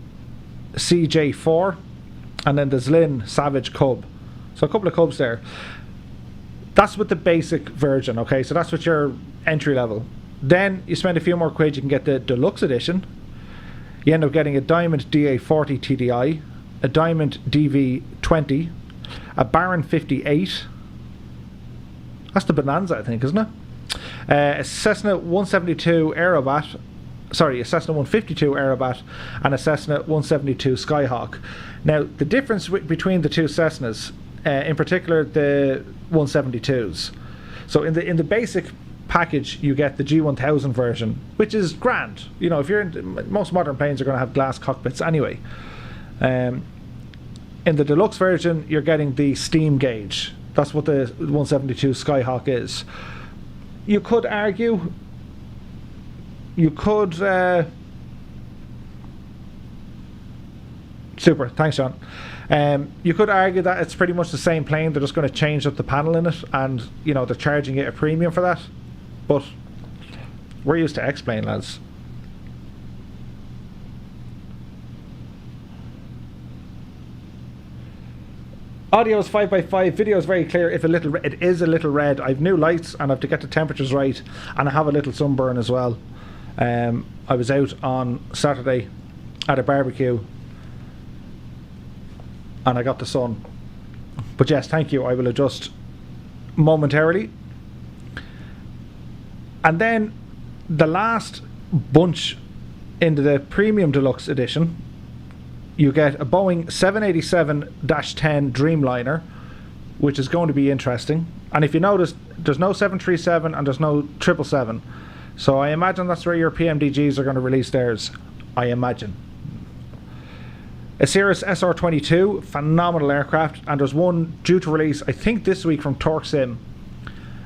CJ4, and then the Zlin Savage Cub. So a couple of Cubs there. That's with the basic version, okay? So that's with your entry level. Then you spend a few more quid, you can get the deluxe edition. You end up getting a Diamond DA40 TDI, a Diamond DV20, a Baron 58. That's the Bonanza, I think, isn't it? A Cessna 172 Aerobat, sorry, a Cessna 152 Aerobat, and a Cessna 172 Skyhawk. Now, the difference between the two Cessnas, in particular the 172s. So in the basic package, you get the G1000 version, which is grand. You know, if you're in, most modern planes are going to have glass cockpits anyway. In the deluxe version, you're getting the steam gauge. That's what the 172 Skyhawk is. You could argue, super, thanks John. You could argue that it's pretty much the same plane, they're just going to change up the panel in it, and you know, they're charging it a premium for that. But we're used to X-Plane, lads. Audio is 5x5, video is very clear. If it is a little red. I've new lights and I have to get the temperatures right, and I have a little sunburn as well. I was out on Saturday at a barbecue and I got the sun. But yes, thank you. I will adjust momentarily. And then the last bunch into the Premium Deluxe Edition, you get a Boeing 787-10 Dreamliner, which is going to be interesting. And if you notice, there's no 737 and there's no 777. So I imagine that's where your PMDGs are going to release theirs. I imagine. A Cirrus SR-22, phenomenal aircraft, and there's one due to release, I think this week, from TorqueSim.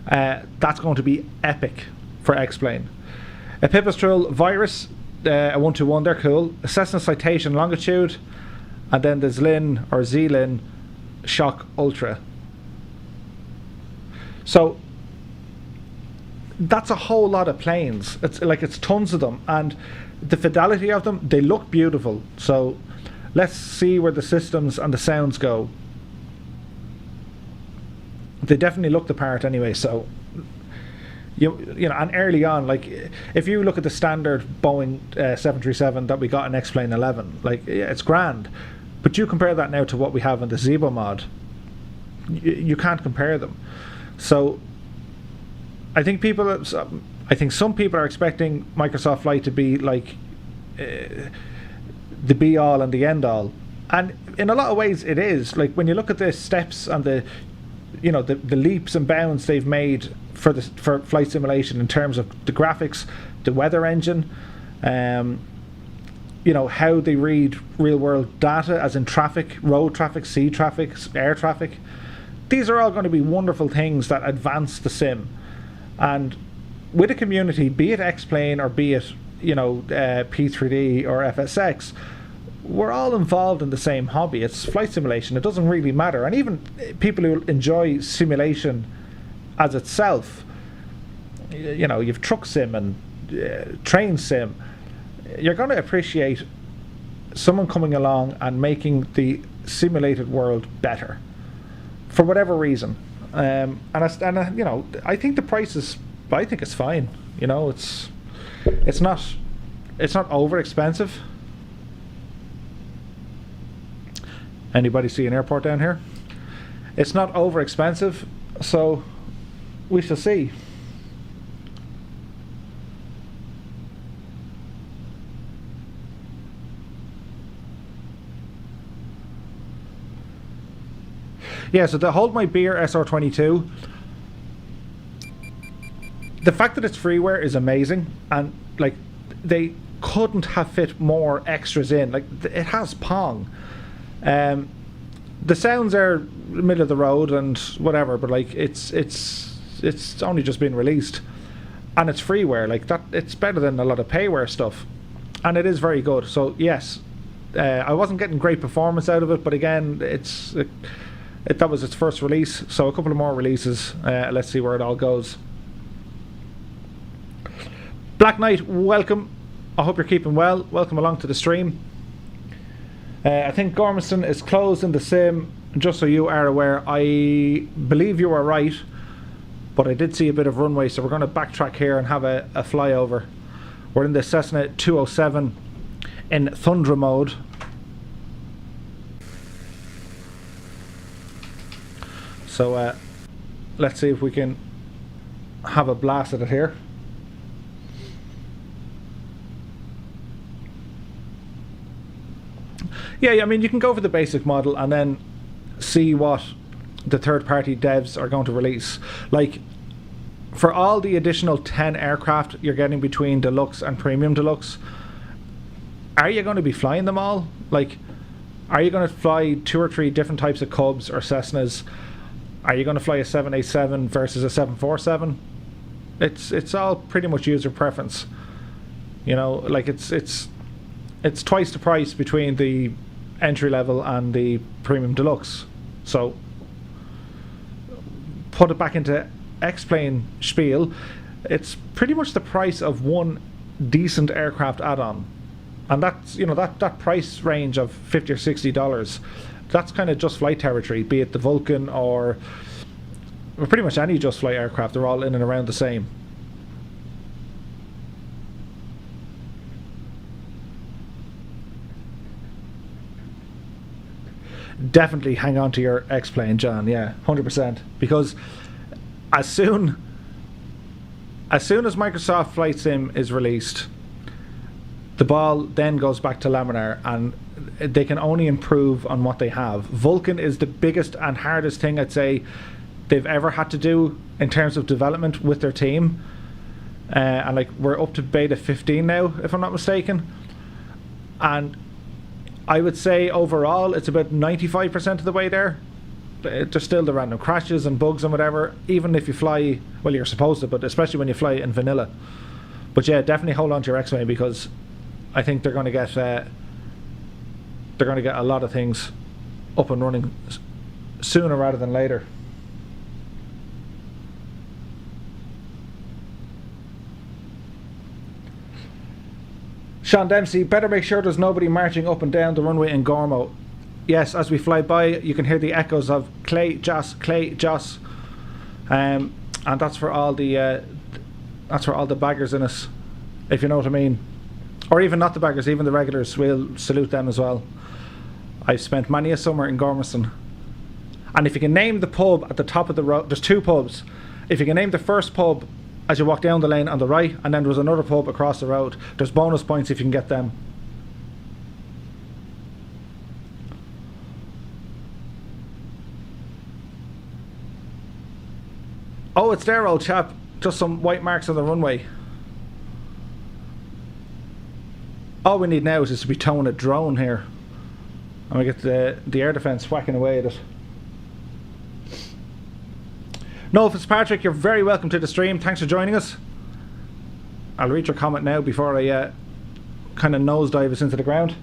That's going to be epic for X-Plane. A Pipistrel Virus, a 121, they're cool. A Cessna Citation Longitude, and then the Zlin or Zlin Shock Ultra. So that's a whole lot of planes. It's tons of them, and the fidelity of them, they look beautiful. So let's see where the systems and the sounds go. They definitely look the part anyway. So you know, and early on, like if you look at the standard Boeing 737 that we got in X-Plane 11, like yeah, it's grand, but you compare that now to what we have in the Zebo mod, you can't compare them. So I think some people are expecting Microsoft Flight to be like the be all and the end all, and in a lot of ways it is. Like when you look at the steps and the leaps and bounds they've made for flight simulation in terms of the graphics, the weather engine, how they read real world data, as in traffic, road traffic, sea traffic, air traffic. these are all going to be wonderful things that advance the sim. And with a community, be it X-Plane or be it, you know, P3D or FSX, we're all involved in the same hobby. It's flight simulation. It doesn't really matter. And even people who enjoy simulation as itself, you know, you've truck sim and train sim, you're going to appreciate someone coming along and making the simulated world better for whatever reason. And you know, I think the price is, I think it's fine. You know, it's not over expensive. Anybody see an airport down here? It's not over expensive, so we shall see. Yeah, so the Hold My Beer SR22, the fact that it's freeware is amazing, and like they couldn't have fit more extras in. Like it has Pong. The sounds are middle of the road and whatever, but like it's only just been released, and it's freeware. Like that, it's better than a lot of payware stuff, and it is very good. So yes, I wasn't getting great performance out of it, but again, that was its first release, so a couple of more releases. Let's see where it all goes. Black Knight, welcome. I hope you're keeping well. Welcome along to the stream. I think Gormanstown is closed in the sim, just so you are aware. I believe you are right, but I did see a bit of runway, so we're going to backtrack here and have a flyover. We're in the Cessna 207 in Thundra mode. So let's see if we can have a blast at it here. Yeah, I mean, you can go for the basic model and then see what the third-party devs are going to release. Like, for all the additional 10 aircraft you're getting between Deluxe and Premium Deluxe, are you going to be flying them all? Like, are you going to fly 2 or 3 different types of Cubs or Cessnas? Are you going to fly a 787 versus a 747? It's all pretty much user preference. You know, like it's twice the price between the entry level and the Premium Deluxe. So put it back into X-Plane spiel, it's pretty much the price of one decent aircraft add-on, and that's, you know, that price range of $50 or $60. That's kind of Just Flight territory, be it the Vulcan or pretty much any Just Flight aircraft. They're all in and around the same. Definitely hang on to your X-Plane, John. Yeah, 100%. Because as soon as Microsoft Flight Sim is released, the ball then goes back to Laminar, and they can only improve on what they have. Vulcan is the biggest and hardest thing I'd say they've ever had to do in terms of development with their team. And like, we're up to beta 15 now, if I'm not mistaken. And I would say overall it's about 95% of the way there. There's still the random crashes and bugs and whatever, even if you fly, well, you're supposed to, but especially when you fly in vanilla. But yeah, definitely hold on to your X-Wing, because I think they're going to get a lot of things up and running sooner rather than later. Sean Dempsey, better make sure there's nobody marching up and down the runway in Gormo. Yes, as we fly by, you can hear the echoes of Clay Joss, and that's for all the baggers in us, if you know what I mean. Or even not the baggers, even the regulars, we'll salute them as well. I've spent many a summer in Gormanstown, and if you can name the pub at the top of the road, there's 2 pubs. If you can name the first pub as you walk down the lane on the right, and then there's another pub across the road, there's bonus points if you can get them. Oh, it's there, old chap. Just some white marks on the runway. All we need now is just to be towing a drone here, and we get the air defence whacking away at it. Noel Fitzpatrick, you're very welcome to the stream. Thanks for joining us. I'll read your comment now before I kind of nosedive us into the ground.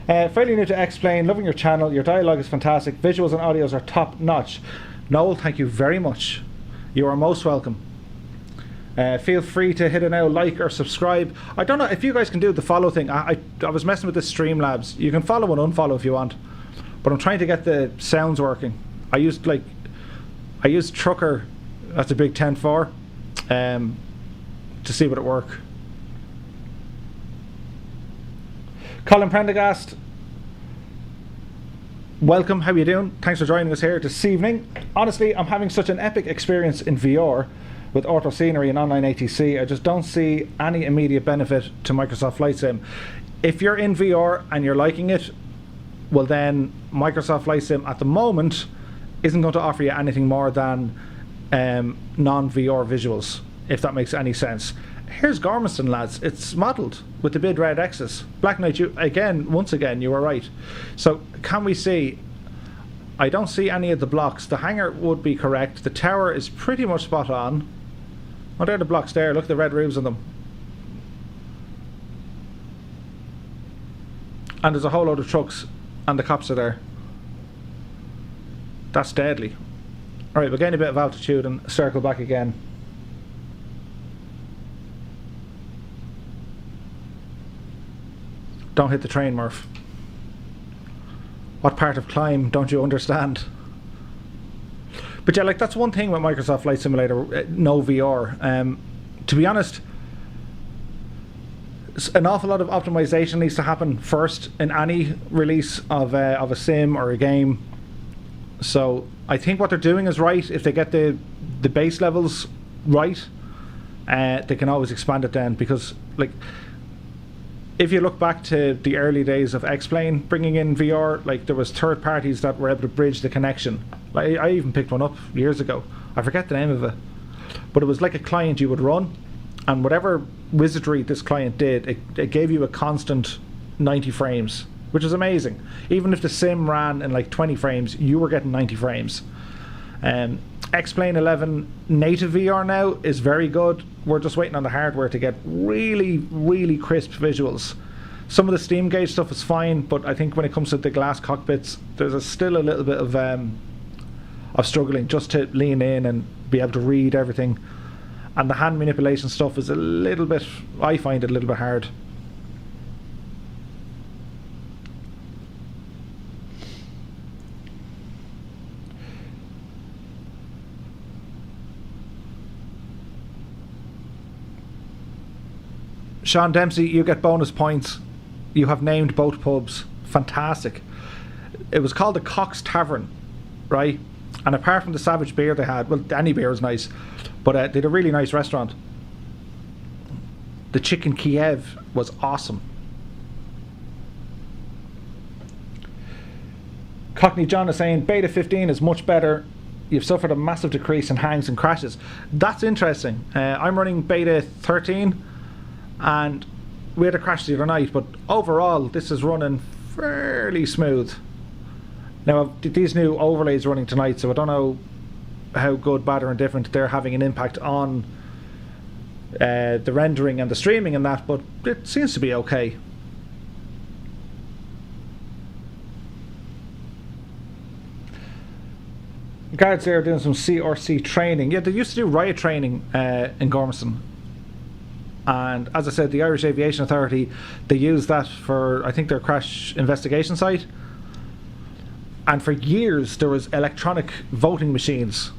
Fairly new to Explain, loving your channel. Your dialogue is fantastic. Visuals and audios are top notch. Noel, thank you very much. You are most welcome. Feel free to hit a now like or subscribe. I don't know if you guys can do the follow thing. I was messing with the Streamlabs. You can follow and unfollow if you want, but I'm trying to get the sounds working. I used Trucker, that's a big 10.4, to see would it work. Colin Prendergast, welcome. How are you doing? Thanks for joining us here this evening. Honestly, I'm having such an epic experience in VR with Auto Scenery and online ATC. I just don't see any immediate benefit to Microsoft Flight Sim. If you're in VR and you're liking it, well then Microsoft Flight Sim at the moment isn't going to offer you anything more than non-VR visuals, if that makes any sense. Here's Gormanstown, lads. It's modelled with the big red X's. Black Knight, once again, you were right. So can we see? I don't see any of the blocks. The hangar would be correct. The tower is pretty much spot on. Oh, there are the blocks there. Look at the red roofs on them. And there's a whole load of trucks, and the cops are there. That's deadly. Alright, we'll gain a bit of altitude and circle back again. Don't hit the train, Murph. What part of climb don't you understand? But yeah, like that's one thing with Microsoft Flight Simulator, no VR. To be honest, an awful lot of optimization needs to happen first in any release of a sim or a game. So I think what they're doing is right. If they get the base levels right, they can always expand it then. Because like, if you look back to the early days of X-Plane bringing in VR, like there was third parties that were able to bridge the connection. Like I even picked one up years ago. I forget the name of it, but it was like a client you would run, and whatever wizardry this client did, it gave you a constant 90 frames, which is amazing. Even if the sim ran in like 20 frames, you were getting 90 frames. X-Plane 11 native VR now is very good. We're just waiting on the hardware to get really, really crisp visuals. Some of the Steam gauge stuff is fine, but I think when it comes to the glass cockpits, there's still a little bit of struggling just to lean in and be able to read everything. And the hand manipulation stuff is a little bit, I find it a little bit hard. Sean Dempsey, you get bonus points. You have named both pubs. Fantastic. It was called the Cox Tavern, right? And apart from the savage beer they had, well, any beer is nice, but they had a really nice restaurant. The chicken Kiev was awesome. Cockney John is saying beta 15 is much better. You've suffered a massive decrease in hangs and crashes. That's interesting. I'm running beta 13. And we had a crash the other night, but overall this is running fairly smooth. Now these new overlays running tonight, so I don't know how good, bad or indifferent they're having an impact on the rendering and the streaming and that, but it seems to be okay. Guards there are doing some CRC training. Yeah, they used to do riot training in Gormanstown. And as I said, the Irish Aviation Authority, they use that for, I think, their crash investigation site. And for years there was electronic voting machines.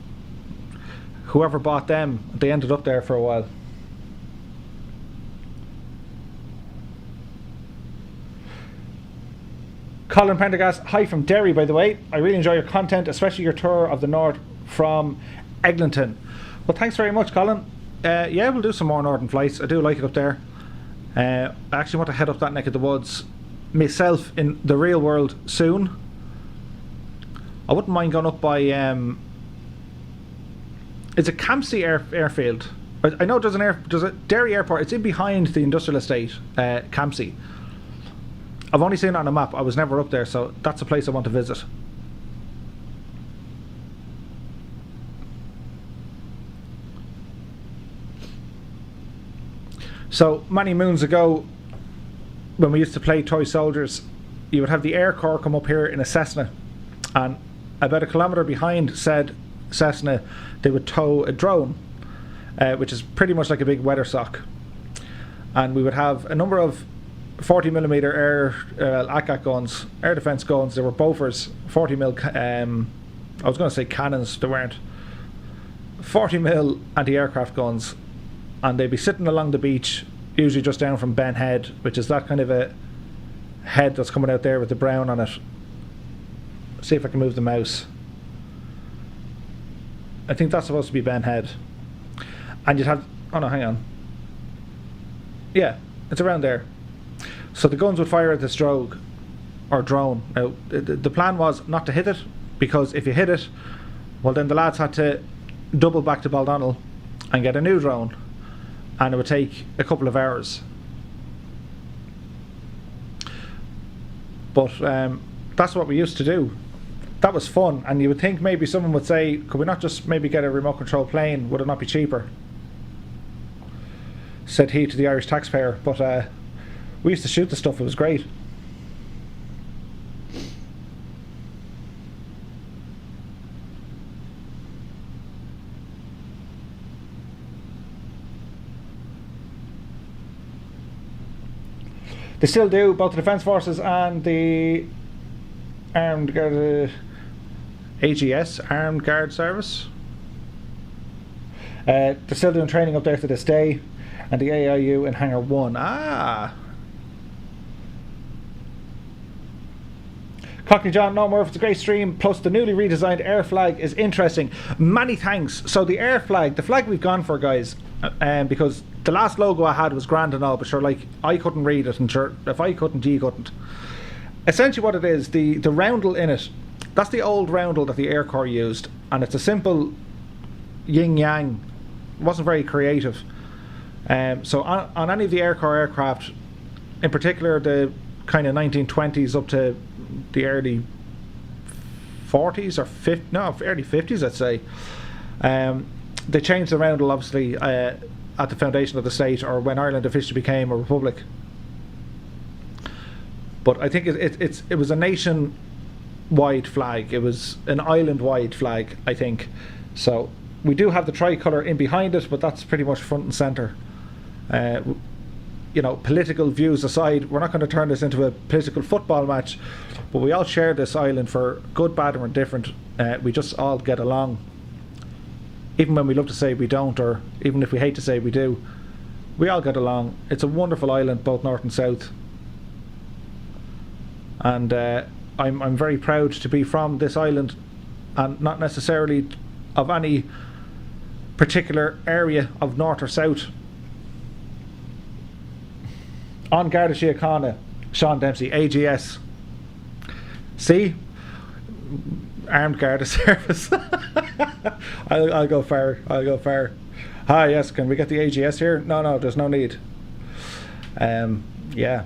Whoever bought them, they ended up there for a while. Colin Prendergast, hi from Derry, by the way. I really enjoy your content, especially your tour of the north from Eglinton. Well, thanks very much, Colin. Yeah, we'll do some more northern flights. I do like it up there. I actually want to head up that neck of the woods myself in the real world soon. I wouldn't mind going up by it's a Campsie airfield. I know there's a Derry airport. It's in behind the industrial estate, Campsie. I've only seen it on a map. I was never up there, so that's a place I want to visit. So many moons ago, when we used to play toy soldiers, you would have the Air Corps come up here in a Cessna, and about a kilometre behind said Cessna they would tow a drone, which is pretty much like a big weather sock, and we would have a number of 40mm air ACAT guns, air defence guns. They were Bofors 40mm. I was going to say cannons, they weren't. 40mm anti-aircraft guns, and they'd be sitting along the beach, usually just down from Ben Head, which is that kind of a head that's coming out there with the brown on it. See if I can move the mouse. I think that's supposed to be Ben Head. And you'd have, oh no, hang on. Yeah, it's around there. So the guns would fire at this drone. Now, the plan was not to hit it, because if you hit it, well then the lads had to double back to Baldonnel and get a new drone, and it would take a couple of hours. But that's what we used to do. That was fun, and you would think maybe someone would say, could we not just maybe get a remote control plane? Would it not be cheaper? Said he to the Irish taxpayer. But we used to shoot the stuff, it was great. They still do, both the Defence Forces and the Armed Guard, AGS, Armed Guard Service. They're still doing training up there to this day, and the AIU in Hangar 1. Cockney John, no more if it's a great stream, plus the newly redesigned air flag is interesting. Many thanks. So the air flag, the flag we've gone for, guys, because the last logo I had was grand and all, but sure, like, I couldn't read it, and sure, if I couldn't, you couldn't. Essentially what it is, the roundel in it, that's the old roundel that the Air Corps used, and it's a simple yin-yang. It wasn't very creative. So on any of the Air Corps aircraft, in particular the kind of 1920s up to the early 40s or early 50s, I'd say, they changed the roundel obviously at the foundation of the state, or when Ireland officially became a republic. But I think it was a nation-wide flag. It was an island-wide flag, I think. So we do have the tricolour in behind it, but that's pretty much front and centre. You know, political views aside, we're not going to turn this into a political football match, but we all share this island for good, bad or indifferent. We just all get along. Even when we love to say we don't, or even if we hate to say we do, we all get along. It's a wonderful island, both north and south. And I'm very proud to be from this island, and not necessarily of any particular area of north or south. On Garda Síochána, Sean Dempsey, AGS. See? Armed Garda Service. I'll go far. Yes, can we get the AGS here? No, there's no need. Yeah.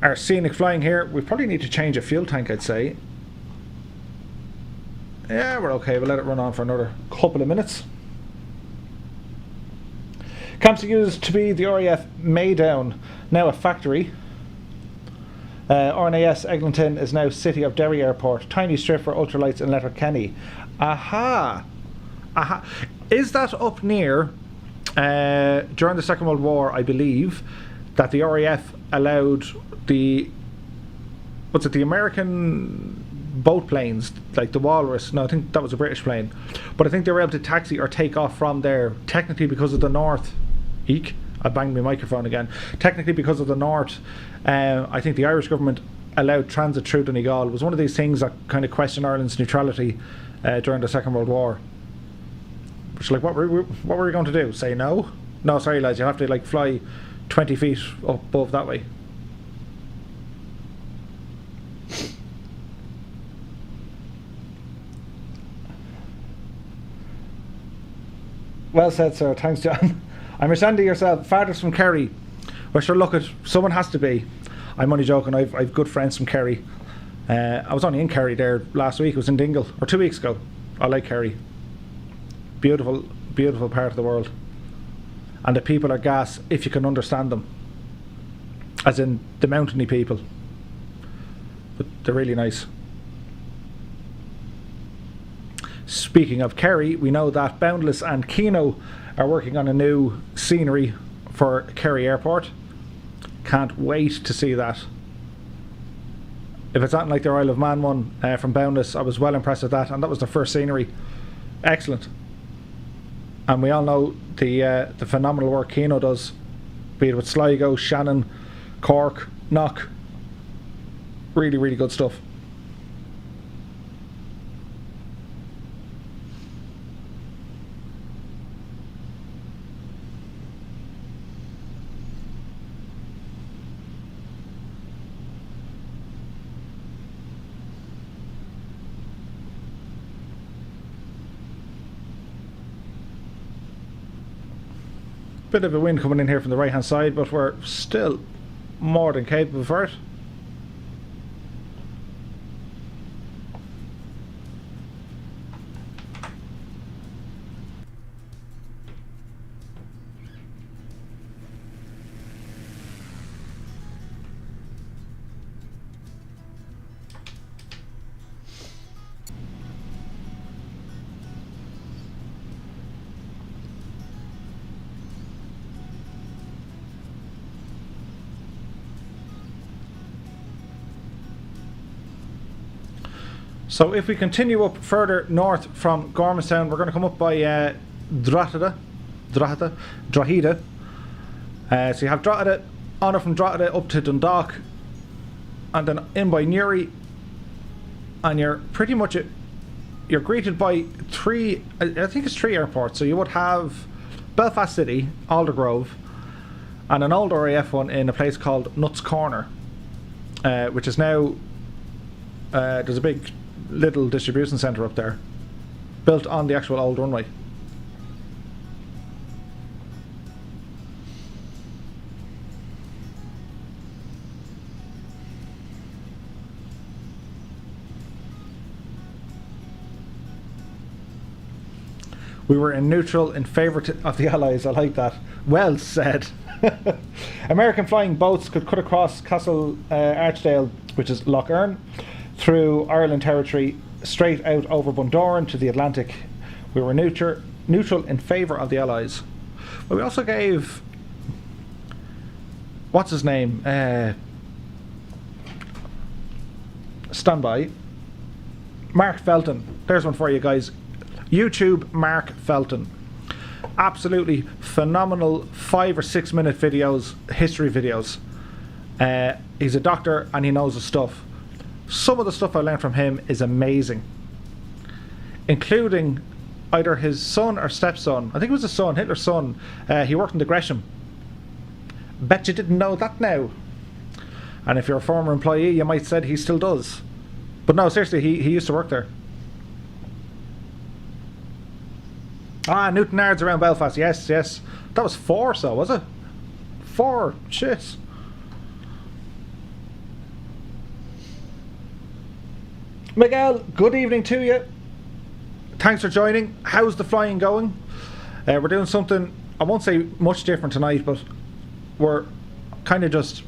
Our scenic flying here, we probably need to change a fuel tank, I'd say. Yeah, we're okay, we'll let it run on for another couple of minutes. Camps used to be the RAF Maydown, now a factory. RNAS Eglinton is now City of Derry Airport. Tiny strip for ultralights in Letterkenny. Aha! Is that up near, during the Second World War, I believe, that the RAF allowed the American boat planes, like the Walrus, no, I think that was a British plane, but I think they were able to taxi or take off from there, technically because of the north. I banged my microphone again. Technically because of the north, I think the Irish government allowed transit through Donegal. It was one of these things that kind of questioned Ireland's neutrality during the Second World War. Which, like, what were we going to do? Say no? No, sorry lads, you have to like fly 20 feet up above that way. Well said, sir. Thanks, John. I'm Sandy yourself. Fathers from Kerry. Well, sure, look, someone has to be. I'm only joking. I've good friends from Kerry. I was only in Kerry there last week. I was in Dingle, or 2 weeks ago. I like Kerry. Beautiful beautiful part of the world. And the people are gas if you can understand them. As in the mountainy people. But they're really nice. Speaking of Kerry, we know that Boundless and Keno are working on a new scenery for Kerry Airport. Can't wait to see that. If it's not like their Isle of Man one from Boundless, I was well impressed with that, and that was their first scenery. Excellent. And we all know the phenomenal work Keno does, be it with Sligo, Shannon, Cork, Knock. Really, really good stuff. Bit of a wind coming in here from the right hand side, but we're still more than capable for it. So if we continue up further north from Gormanstown, we're going to come up by Drogheda. So you have Drogheda, on from Drogheda up to Dundalk, and then in by Newry, and you're pretty much you're greeted by three, I think it's three airports. So you would have Belfast City, Aldergrove, and an old RAF one in a place called Nuts Corner, which is now there's a big little distribution centre up there, built on the actual old runway. We were in neutral in favour of the Allies. I like that. Well said. American flying boats could cut across Castle Archdale, which is Lough Erne, through Ireland territory, straight out over Bundoran to the Atlantic. We were neutral in favour of the Allies. But we also gave, what's his name? Standby. Mark Felton. There's one for you guys. YouTube Mark Felton. Absolutely phenomenal 5 or 6 minute videos, history videos. He's a doctor and he knows his stuff. Some of the stuff I learned from him is amazing, including either his son or stepson. I think it was his son, Hitler's son. He worked in the Gresham. Bet you didn't know that now. And if you're a former employee, you might said he still does. But no, seriously, he used to work there. Ah, Newton Nards around Belfast. Yes, yes. That was 4, so was it? 4. Shit. Miguel, good evening to you. Thanks for joining. How's the flying going? We're doing something, I won't say much different tonight, but we're kind of just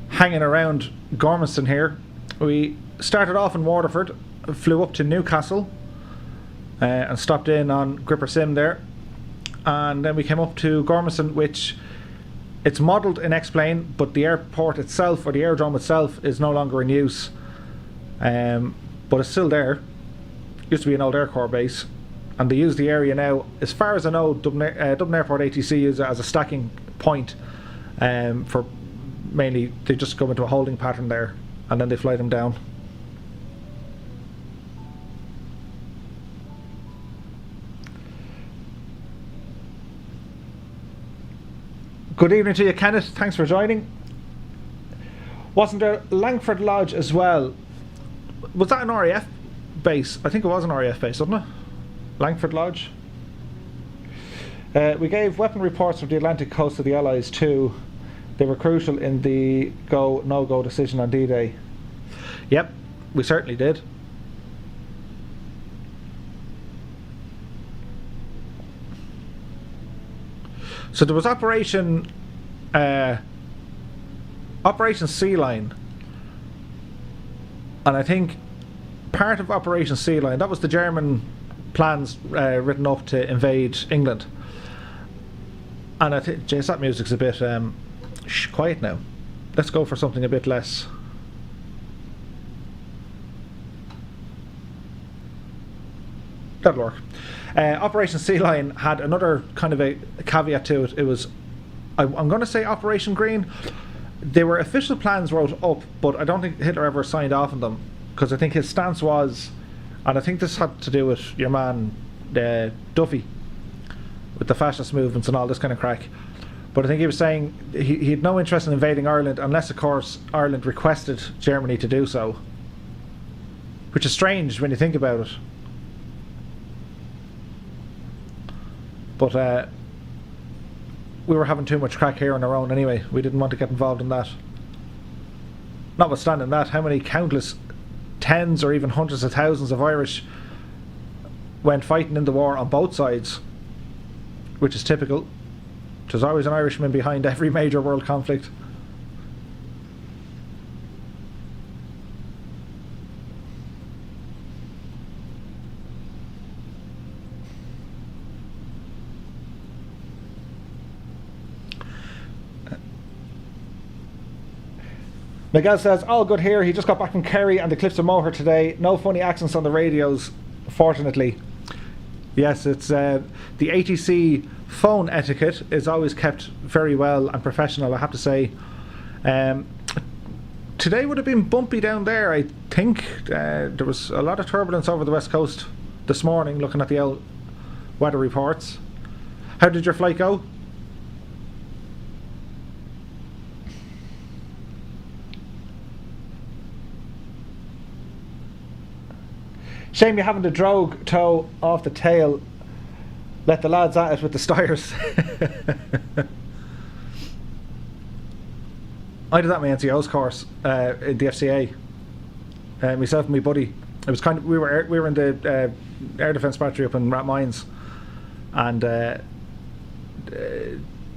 hanging around Gormanstown here. We started off in Waterford, flew up to Newcastle, and stopped in on Gripper Sim there. And then we came up to Gormanstown, which it's modelled in X-Plane, but the airport itself, or the aerodrome itself, is no longer in use. But it's still there. Used to be an old Air Corps base, and they use the area now, as far as I know. Dublin Airport ATC use it as a stacking point, for mainly they just go into a holding pattern there and then they fly them down. Good evening to you, Kenneth. Thanks for joining. Wasn't there Langford Lodge as well? Was that an RAF base? I think it was an RAF base, wasn't it? Langford Lodge. We gave weapon reports from the Atlantic coast of the Allies too. They were crucial in the go, no-go decision on D-Day. Yep, we certainly did. So there was Operation Sea Lion, and I think part of Operation Sea Lion, that was the German plans written up to invade England. And I think, James, that music's a bit quiet now. Let's go for something a bit less. That'll work. Operation Sea Lion had another kind of a caveat to it. It was, I'm going to say Operation Green. There were official plans wrote up, but I don't think Hitler ever signed off on them, because I think his stance was, and I think this had to do with your man Duffy, with the fascist movements and all this kind of crack. But I think he was saying he had no interest in invading Ireland unless, of course, Ireland requested Germany to do so, which is strange when you think about it. But we were having too much crack here on our own anyway. We didn't want to get involved in that. Notwithstanding that, how many countless tens or even hundreds of thousands of Irish went fighting in the war on both sides, which is typical. There's always an Irishman behind every major world conflict. Miguel says, all good here. He just got back from Kerry and the Cliffs of Moher today. No funny accents on the radios, fortunately. Yes, it's the ATC phone etiquette is always kept very well and professional, I have to say. Today would have been bumpy down there, I think. There was a lot of turbulence over the west coast this morning, looking at the old weather reports. How did your flight go? Shame you haven't the drogue toe off the tail. Let the lads at it with the styres. I did that in my NCO's course in the FCA. Myself and my buddy. It was kind of we were in the air defence battery up in Rathmines, and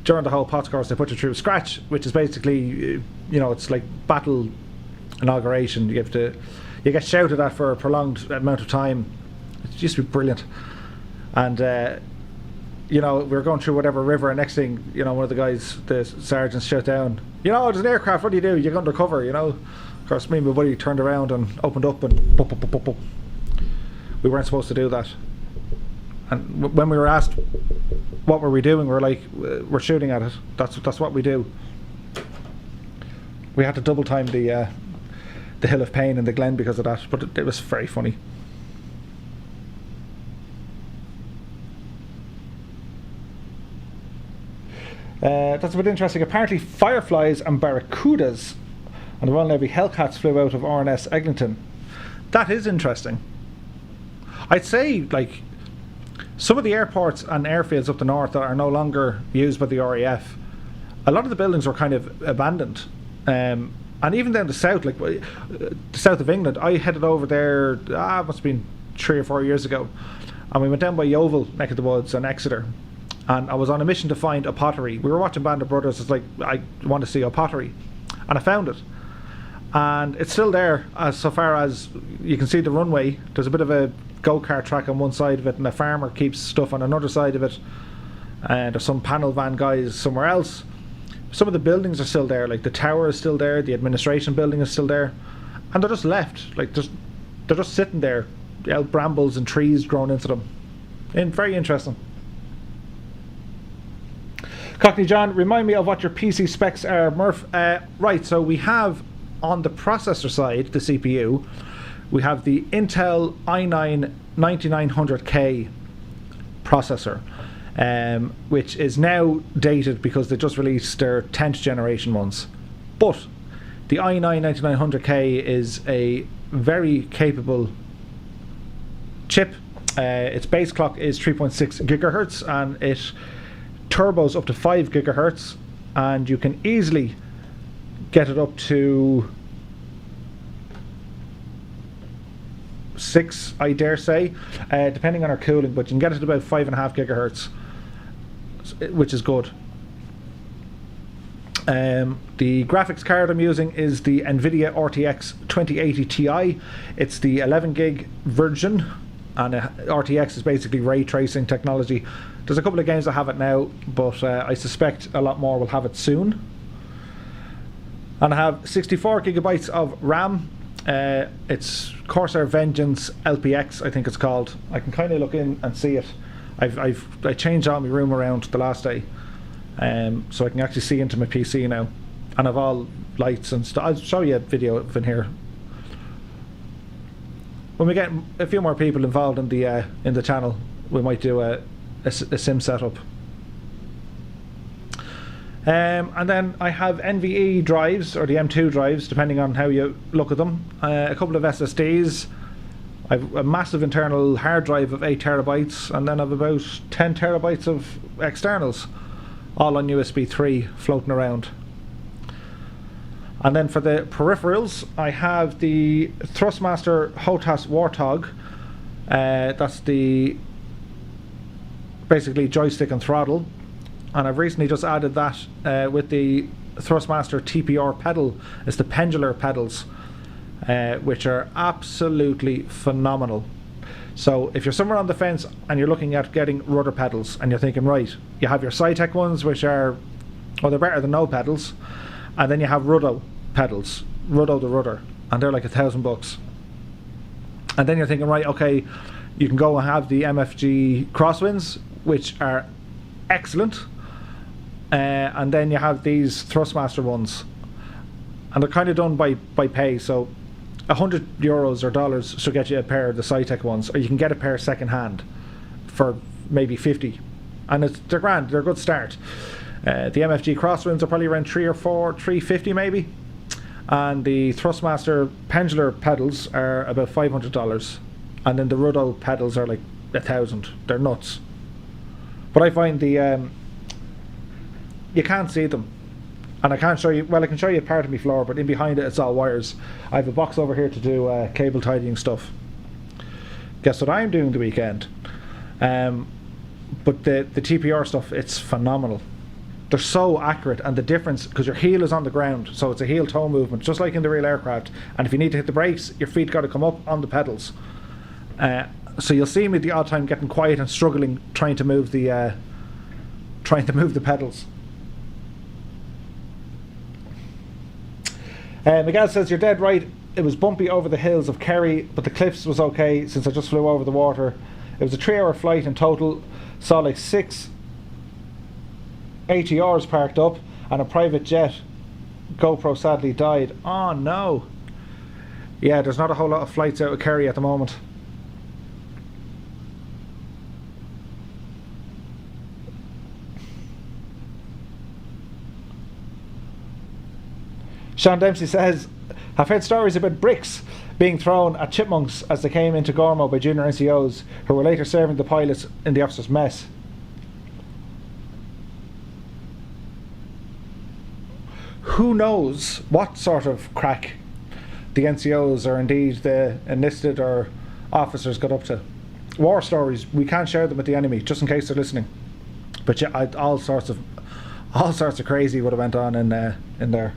during the whole POTS course they put you through scratch, which is basically it's like battle inauguration. You get shouted at for a prolonged amount of time. It used to be brilliant. And we were going through whatever river, and next thing, one of the guys, the sergeants, shout down, there's an aircraft, what do? You're going undercover, Of course, me and my buddy turned around and opened up and pop, pop, pop, pop, pop. We weren't supposed to do that. And when we were asked what were we doing, we were like, we're shooting at it. That's what we do. We had to double time the Hill of Pain in the Glen because of that, but it was very funny. That's a bit interesting. Apparently fireflies and barracudas and the Royal Navy Hellcats flew out of RNS Eglinton. That is interesting. I'd say, like, some of the airports and airfields up the north that are no longer used by the RAF, a lot of the buildings were kind of abandoned. And even down the south, like the south of England, I headed over there, it must have been 3 or 4 years ago, and we went down by Yeovil, neck of the woods, and Exeter, and I was on a mission to find a pottery. We were watching Band of Brothers. It's like, I want to see a pottery, and I found it, and it's still there, as so far as you can see the runway. There's a bit of a go-kart track on one side of it, and a farmer keeps stuff on another side of it, and there's some panel van guys somewhere else. Some of the buildings are still there, like the tower is still there, the administration building is still there, and they're just left, like they're just sitting there, brambles and trees grown into them. Very interesting. Cockney John, remind me of what your PC specs are, Murph. Right, so we have on the processor side, the CPU, we have the Intel i9 9900K processor. Which is now dated because they just released their 10th generation ones. But the i9 9900K is a very capable chip. Its base clock is 3.6 gigahertz and it turbos up to 5 gigahertz, and you can easily get it up to 6, I dare say, depending on our cooling, but you can get it to about 5.5 gigahertz, which is good. The graphics card I'm using is the NVIDIA RTX 2080 Ti. It's the 11 gig version, and RTX is basically ray tracing technology. There's a couple of games that have it now, but I suspect a lot more will have it soon. And I have 64 gigabytes of RAM. It's Corsair Vengeance LPX, I think it's called. I can kind of look in and see it. I changed all my room around the last day, so I can actually see into my PC now, and I've all lights and stuff. I'll show you a video of in here. When we get a few more people involved in the channel, we might do a sim setup. And then I have NVE drives, or the M2 drives, depending on how you look at them. A couple of SSDs. I have a massive internal hard drive of 8 terabytes, and then I have about 10 terabytes of externals, all on USB 3 floating around. And then for the peripherals, I have the Thrustmaster HOTAS Warthog. That's the basically joystick and throttle. And I've recently just added that with the Thrustmaster TPR pedal. It's the pendular pedals, which are absolutely phenomenal. So if you're somewhere on the fence and you're looking at getting rudder pedals, and you're thinking, right, you have your Cytec ones, which are, well, they're better than no pedals, and then you have Ruddo pedals, Ruddo the rudder, and they're like $1,000. And then you're thinking, right, okay, you can go and have the MFG Crosswinds, which are excellent. And then you have these Thrustmaster ones, and they're kind of done by pay. So €100 or dollars should get you a pair of the Cytec ones, or you can get a pair second hand for maybe 50, and they're grand. They're a good start. The MFG Crosswinds are probably around 3 or 4, 350 maybe, and the Thrustmaster pendular pedals are about $500, and then the Ruddo pedals are like 1,000. They're nuts. But I find the you can't see them, and I can't show you. Well, I can show you part of my floor, but in behind it, it's all wires. I have a box over here to do cable tidying stuff. Guess what I'm doing the weekend? But the TPR stuff, it's phenomenal. They're so accurate, and the difference, because your heel is on the ground, so it's a heel-toe movement, just like in the real aircraft. And if you need to hit the brakes, your feet got to come up on the pedals. So you'll see me the odd time getting quiet and struggling trying to move the pedals. Miguel says, you're dead right. It was bumpy over the hills of Kerry, but the cliffs was okay since I just flew over the water. It was a 3-hour flight in total. Saw like 6 ATRs parked up, and a private jet GoPro sadly died. Oh no. Yeah, there's not a whole lot of flights out of Kerry at the moment. Sean Dempsey says, I've heard stories about bricks being thrown at chipmunks as they came into Gormo by junior NCOs, who were later serving the pilots in the officers' mess. Who knows what sort of crack the NCOs, or indeed the enlisted or officers, got up to. War stories, we can't share them with the enemy, just in case they're listening. But yeah, all sorts of crazy would have went on in there.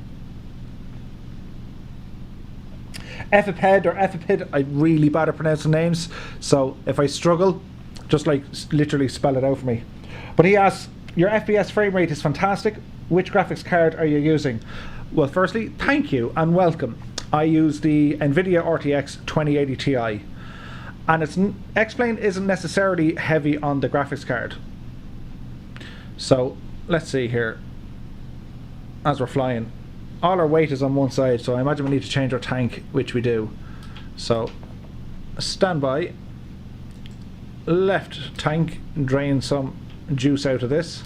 Epiped or Epipid, I'm really bad at pronouncing names, so if I struggle, just like literally spell it out for me. But he asks, your FPS frame rate is fantastic. Which graphics card are you using? Well, firstly, thank you and welcome. I use the NVIDIA RTX 2080 Ti, and its X-Plane isn't necessarily heavy on the graphics card. So let's see here. As we're flying, all our weight is on one side, so I imagine we need to change our tank, which we do. So stand by. Left tank, drain some juice out of this.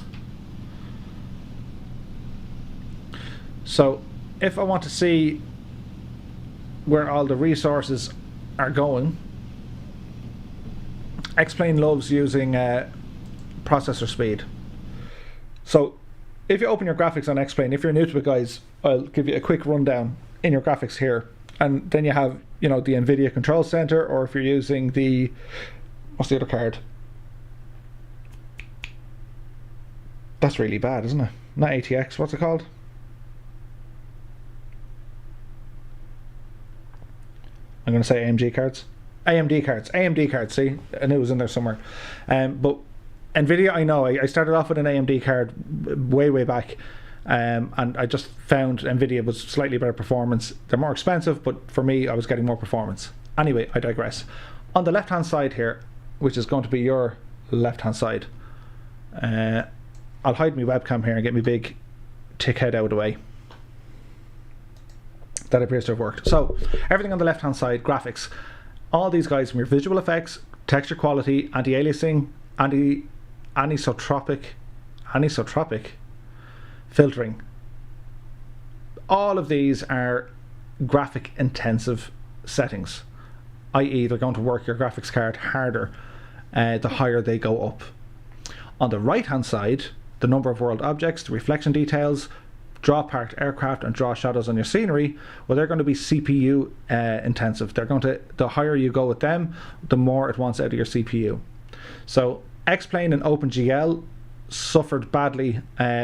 So if I want to see where all the resources are going, X-Plane loves using processor speed. So if you open your graphics on X-Plane, if you're new to it, guys, I'll give you a quick rundown in your graphics here. And then you have, the NVIDIA Control Center, or if you're using the, what's the other card? That's really bad, isn't it? Not ATX, what's it called? I'm going to say AMD cards. AMD cards, see? I knew it was in there somewhere. But NVIDIA, I know, I started off with an AMD card way back, and I just found NVIDIA was slightly better performance. They're more expensive, but for me, I was getting more performance. Anyway, I digress. On the left-hand side here, which is going to be your left-hand side, I'll hide my webcam here and get my big tick head out of the way. That appears to have worked. So, everything on the left-hand side, graphics. All these guys from your visual effects, texture quality, anti-aliasing, anisotropic, filtering. All of these are graphic intensive settings, i.e. they're going to work your graphics card harder the higher they go up. On the right hand side, the number of world objects, the reflection details, draw parked aircraft and draw shadows on your scenery, well, they're going to be CPU intensive. They're going to, the higher you go with them, the more it wants out of your CPU. So X-Plane and OpenGL suffered badly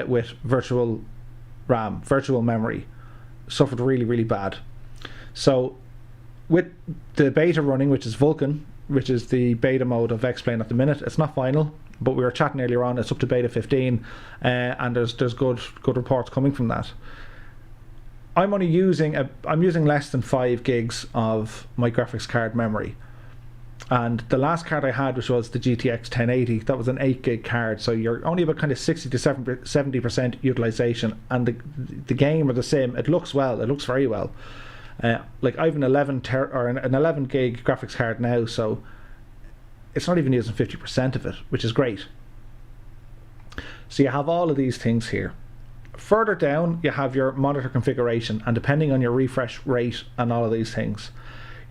with virtual RAM, virtual memory, suffered really bad. So with the beta running, which is Vulkan, which is the beta mode of X-Plane at the minute, it's not final, but we were chatting earlier on, it's up to beta 15, and there's good reports coming from that. I'm using less than 5 gigs of my graphics card memory, and the last card I had, which was the GTX 1080, that was an 8 gig card, so you're only about kind of 60 to 70% utilization, and the game or the sim, it looks well, it looks very well. Like I have an 11 gig graphics card now, so it's not even using 50% of it, which is great. So you have all of these things here. Further down, you have your monitor configuration, and depending on your refresh rate and all of these things.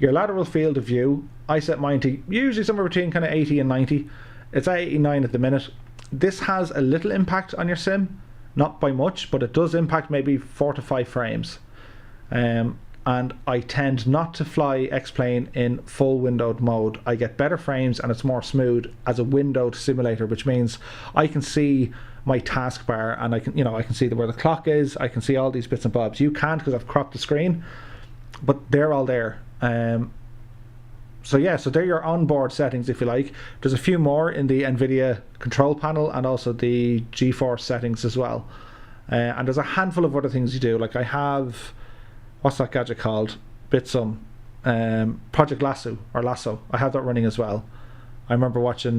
Your lateral field of view, I set mine to usually somewhere between kind of 80 and 90. It's at 89 at the minute. This has a little impact on your sim, not by much, but it does impact maybe 4 to 5 frames. And I tend not to fly X-Plane in full windowed mode. I get better frames and it's more smooth as a windowed simulator, which means I can see my taskbar and I can see where the clock is. I can see all these bits and bobs. You can't because I've cropped the screen, but they're all there. So they're your onboard settings, if you like. There's a few more in the NVIDIA control panel and also the GeForce settings as well. And there's a handful of other things you do. Like I have, what's that gadget called? Bitsum, Project Lasso. I have that running as well. I remember watching,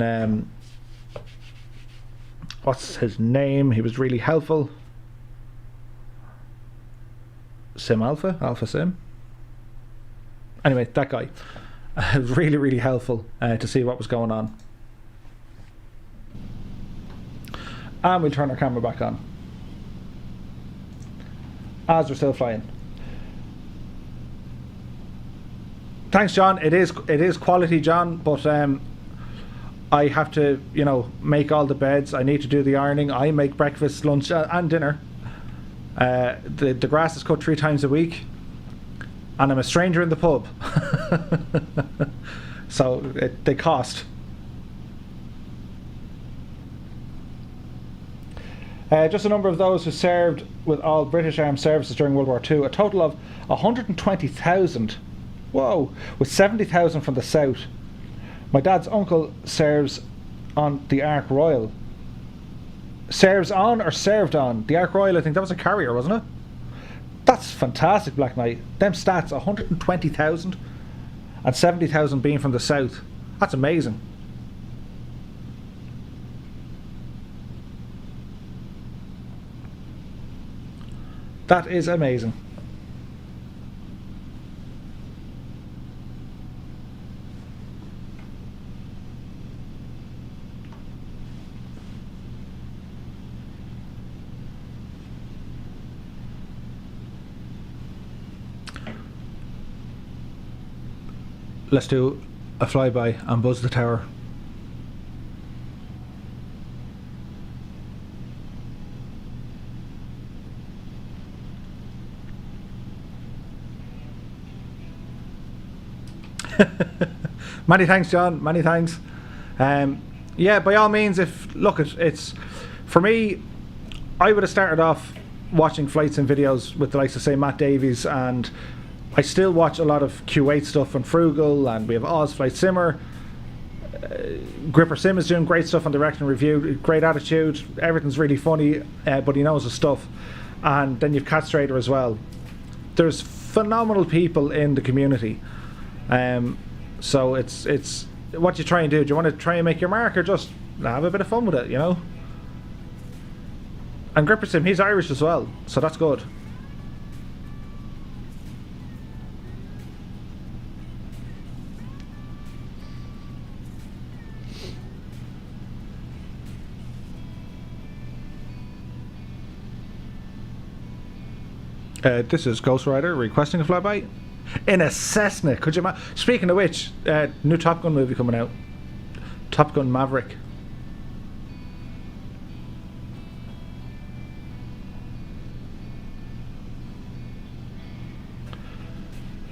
what's his name? He was really helpful. Sim Alpha Sim. Anyway, that guy. Really helpful to see what was going on. And we'll turn our camera back on as we're still flying. Thanks, John. It is quality, John, but I have to, make all the beds. I need to do the ironing. I make breakfast, lunch, and dinner. The grass is cut 3 times a week, and I'm a stranger in the pub. So they cost. Just a number of those who served with all British armed services during World War II. A total of 120,000. Whoa, with 70,000 from the south. My dad's uncle serves on the Ark Royal. Serves on or served on? The Ark Royal, I think that was a carrier, wasn't it? That's fantastic, Black Knight. Them stats, 120,000 and 70,000 being from the south. That's amazing. That is amazing. Let's do a flyby and buzz the tower. Many thanks, John. Many thanks. Yeah, by all means, it's for me, I would have started off watching flights and videos with the likes of, say, Matt Davies and I still watch a lot of Q8 stuff on Frugal, and we have Oz Flight Simmer. Gripper Sim is doing great stuff on direct and review, great attitude, everything's really funny, but he knows his stuff. And then you've Cat Strader as well. There's phenomenal people in the community, so it's what you try and do. Do you want to try and make your mark, or just have a bit of fun with it, you know? And Gripper Sim, he's Irish as well, so that's good. This is Ghost Rider requesting a flyby in a Cessna. Could you imagine? Speaking of which, new Top Gun movie coming out, Top Gun Maverick.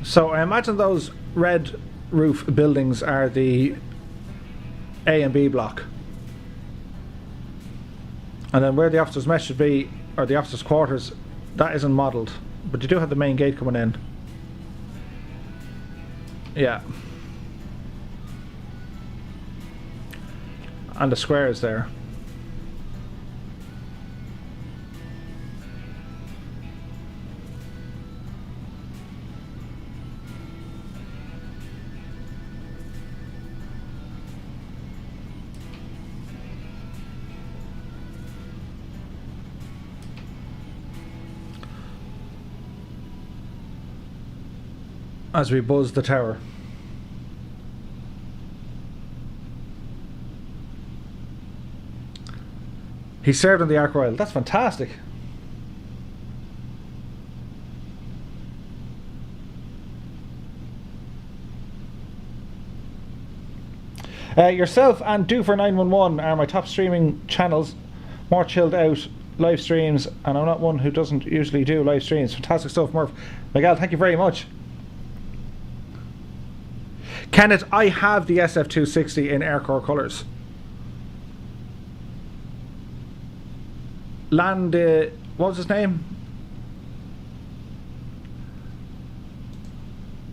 So I imagine those red roof buildings are the A and B block, and then where the officers' mess should be, or the officers' quarters, that isn't modelled, but you do have the main gate coming in. Yeah. And the square is there. As we buzz the tower. He served in the Ark Royal. That's fantastic. Yourself and Do for 911 are my top streaming channels. More chilled out live streams, and I'm not one who doesn't usually do live streams. Fantastic stuff, Murph. Miguel, thank you very much. Kenneth, I have the SF260 in Aircore colours. What was his name?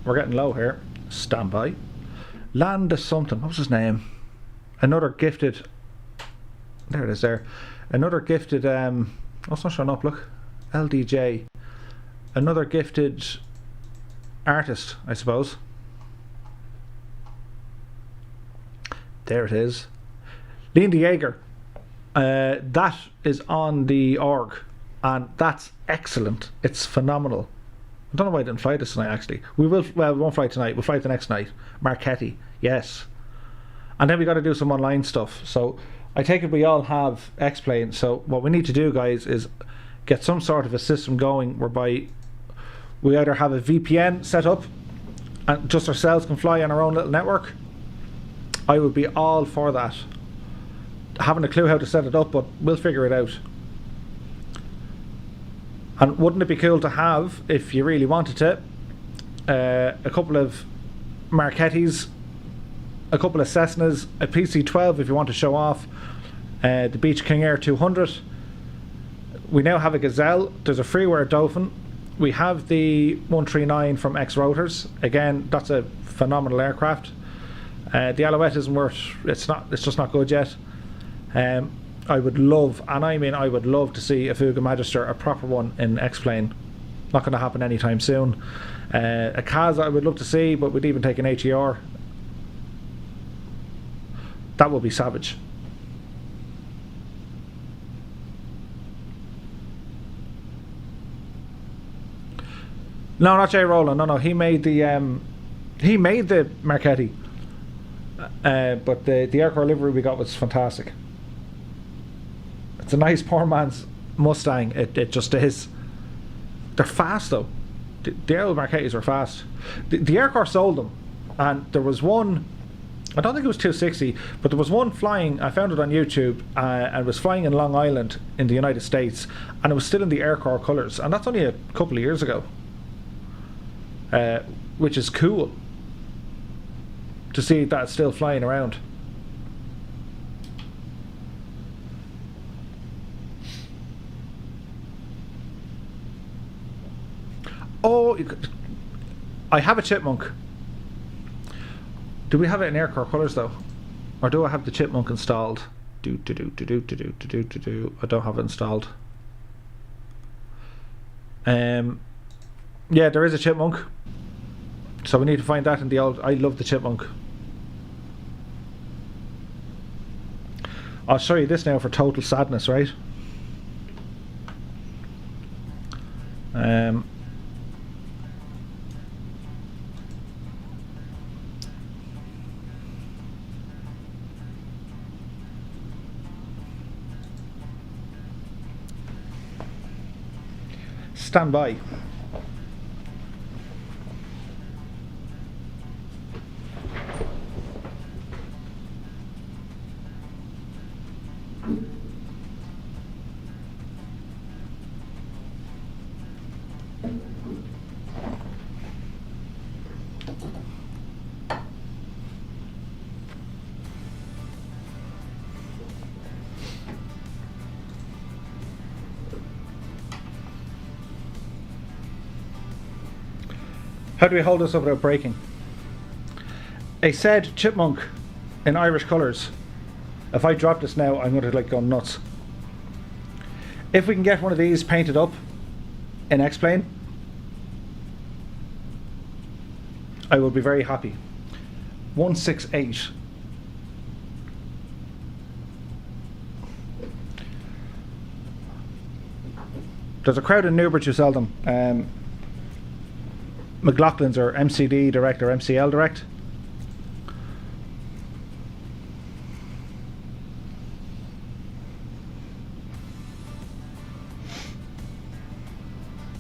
We're getting low here. Stand by. Land something. What was his name? Another gifted. There it is there. Another gifted. Oh, it's not showing up, look. LDJ. Another gifted artist, I suppose. There it is. Linda Jaeger. That is on the org, and that's excellent. It's phenomenal. I don't know why I didn't fly this tonight, actually. We won't fly tonight. We'll fly the next night. Marchetti, yes. And then we got to do some online stuff. So I take it we all have X-Plane. So what we need to do, guys, is get some sort of a system going whereby we either have a VPN set up and just ourselves can fly on our own little network. I would be all for that. Haven't a clue how to set it up, but we'll figure it out. And wouldn't it be cool to have, if you really wanted to, a couple of Marchettis, a couple of Cessnas, a PC-12 if you want to show off, the Beach King Air 200. We now have a Gazelle. There's a freeware Dolphin. We have the 139 from X Rotors. Again, that's a phenomenal aircraft. The Alouette isn't worth. It's just not good yet. I would love, and I mean I would love to see a Fuga Magister, a proper one in X-Plane. Not going to happen anytime soon. A Kaz I would love to see, but we'd even take an HER. That would be savage. No, not Jay Rowland. No, he made the Marchetti. But the Aircore livery we got was fantastic. It's a nice poor man's Mustang. It just is. They're fast though. The old Marchettis are fast. The Aircore sold them, and there was one. I don't think it was 260, but there was one flying. I found it on YouTube, and it was flying in Long Island in the United States, and it was still in the Aircore colours, and that's only a couple of years ago. Which is cool to see that it's still flying around. Oh, I have a chipmunk. Do we have it in Aircore colours though? Or do I have the chipmunk installed? I don't have it installed. Yeah, there is a chipmunk. So we need to find that in the old... I love the chipmunk. I'll show you this now for total sadness, right? Stand by. How do we hold this up without breaking? A said chipmunk in Irish colours. If I drop this now, I'm going to like go nuts. If we can get one of these painted up in X-Plane, I will be very happy. 168. There's a crowd in Newbridge who sell them. McLaughlin's or MCD Direct or MCL Direct.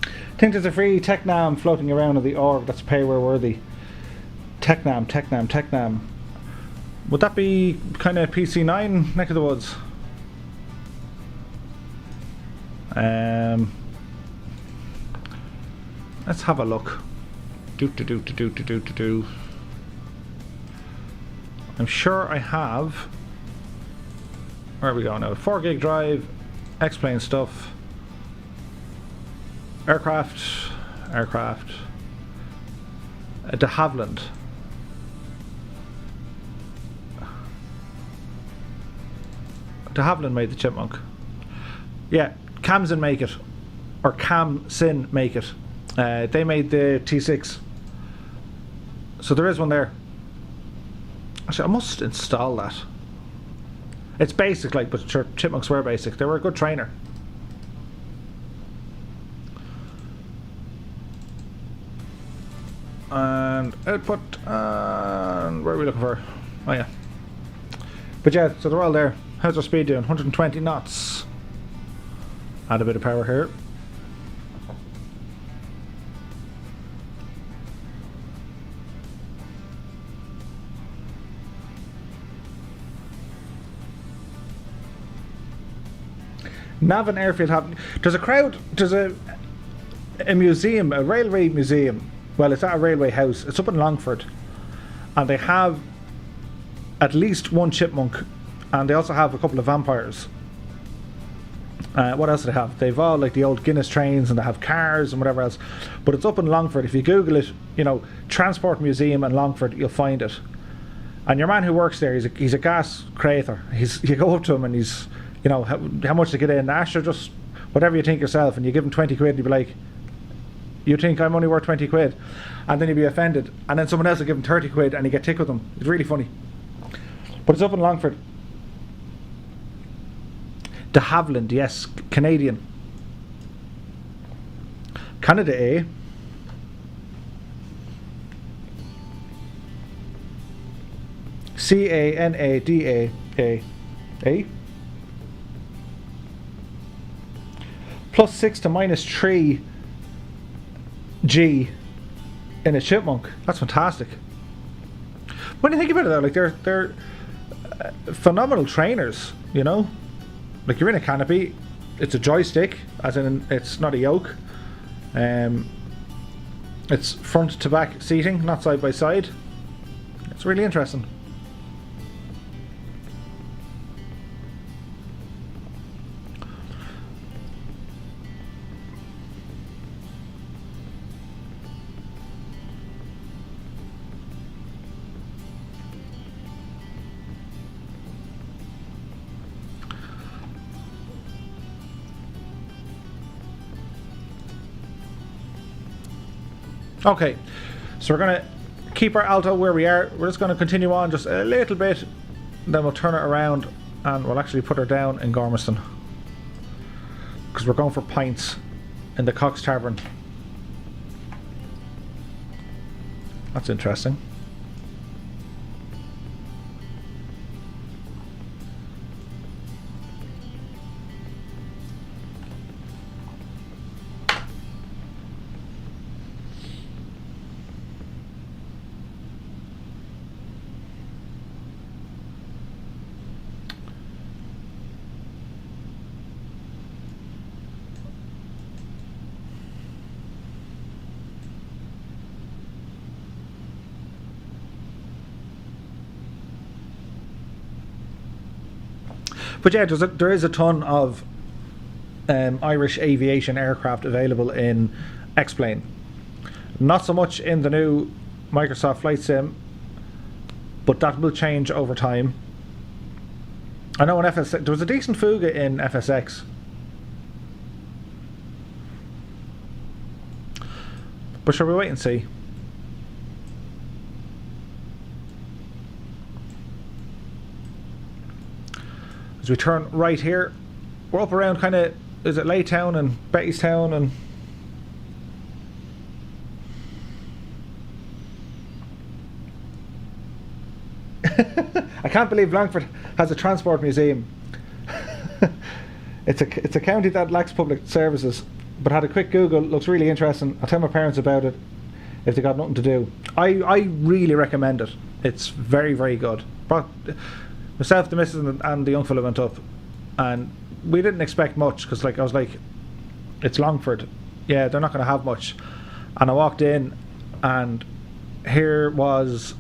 I think there's a free Technam floating around in the org that's payware worthy. Technam. Would that be kind of PC9 neck of the woods? Let's have a look. I'm sure I have. Where are we going now? 4 gig drive, X-Plane stuff, aircraft, de Havilland. De Havilland made the chipmunk. Yeah, Camsin make it, or Camsin make it. They made the T6. So there is one there. Actually, I must install that. It's basic, like, but sure, chipmunks were basic. They were a good trainer. And output, and where are we looking for? Oh yeah. But yeah, so they're all there. How's our speed doing? 120 knots. Add a bit of power here. Navan Airfield happening. There's a crowd. There's a museum, a railway museum. Well, it's at a railway house. It's up in Longford, and they have at least one chipmunk, and they also have a couple of vampires. What else do they have? They've all like the old Guinness trains, and they have cars and whatever else. But it's up in Longford. If you Google it, you know, Transport Museum in Longford, you'll find it. And your man who works there, he's a gas creator. You go up to him and he's, you know, how much to get in? Ash, or just whatever you think yourself, and you give him 20 quid and you'd be like, you think I'm only worth 20 quid? And then you'd be offended, and then someone else will give him 30 quid and you get tick with them. It's really funny. But it's up in Longford. De Havilland, yes, Canadian. Canada, eh? Canada, eh? +6 to -3 G in a chipmunk. That's fantastic. When you think about it though, like they're phenomenal trainers, you know? Like you're in a canopy, it's a joystick, as in it's not a yoke. It's front to back seating, not side by side. It's really interesting. Okay, so we're going to keep our alto where we are. We're just going to continue on just a little bit, then we'll turn it around and we'll actually put her down in Gormanstown, because we're going for pints in the Cox Tavern. That's interesting. But yeah, there is a ton of Irish aviation aircraft available in X-Plane. Not so much in the new Microsoft Flight Sim, but that will change over time. I know in FSX, there was a decent Fuga in FSX. But shall we wait and see? As we turn right here, we're up around kind of, is it Laytown and Bettystown and... I can't believe Longford has a transport museum. It's a county that lacks public services, but had a quick Google, looks really interesting. I'll tell my parents about it if they got nothing to do. I really recommend it. It's very, very good. But myself, the missus and the young fella went up, and we didn't expect much, because I was like, it's Longford, yeah, they're not going to have much. And I walked in, and here was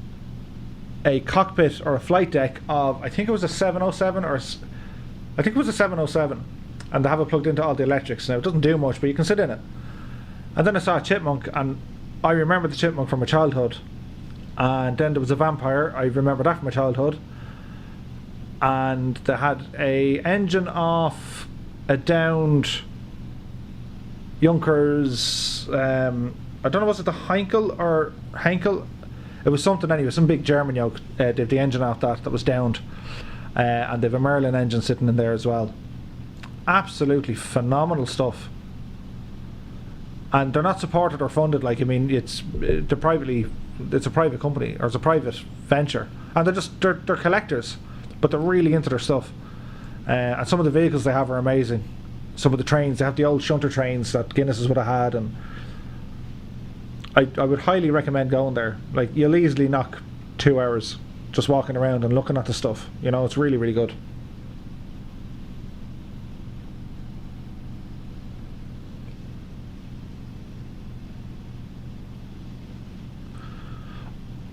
a cockpit or a flight deck of, I think it was a 707, or I think it was a 707, and they have it plugged into all the electrics. Now it doesn't do much, but you can sit in it. And then I saw a chipmunk, and I remember the chipmunk from my childhood. And then there was a vampire, I remember that from my childhood. And they had a engine off a downed Junkers, I don't know, was it the Heinkel or Henkel? It was something anyway, some big German yoke. They have the engine off that was downed, and they have a Merlin engine sitting in there as well. Absolutely phenomenal stuff. And they're not supported or funded, like, I mean, it's a private company, or it's a private venture, and they're collectors. But they're really into their stuff, and some of the vehicles they have are amazing. Some of the trains, they have the old shunter trains that Guinness would have had, and I would highly recommend going there. Like, you'll easily knock 2 hours just walking around and looking at the stuff. You know, it's really, really good.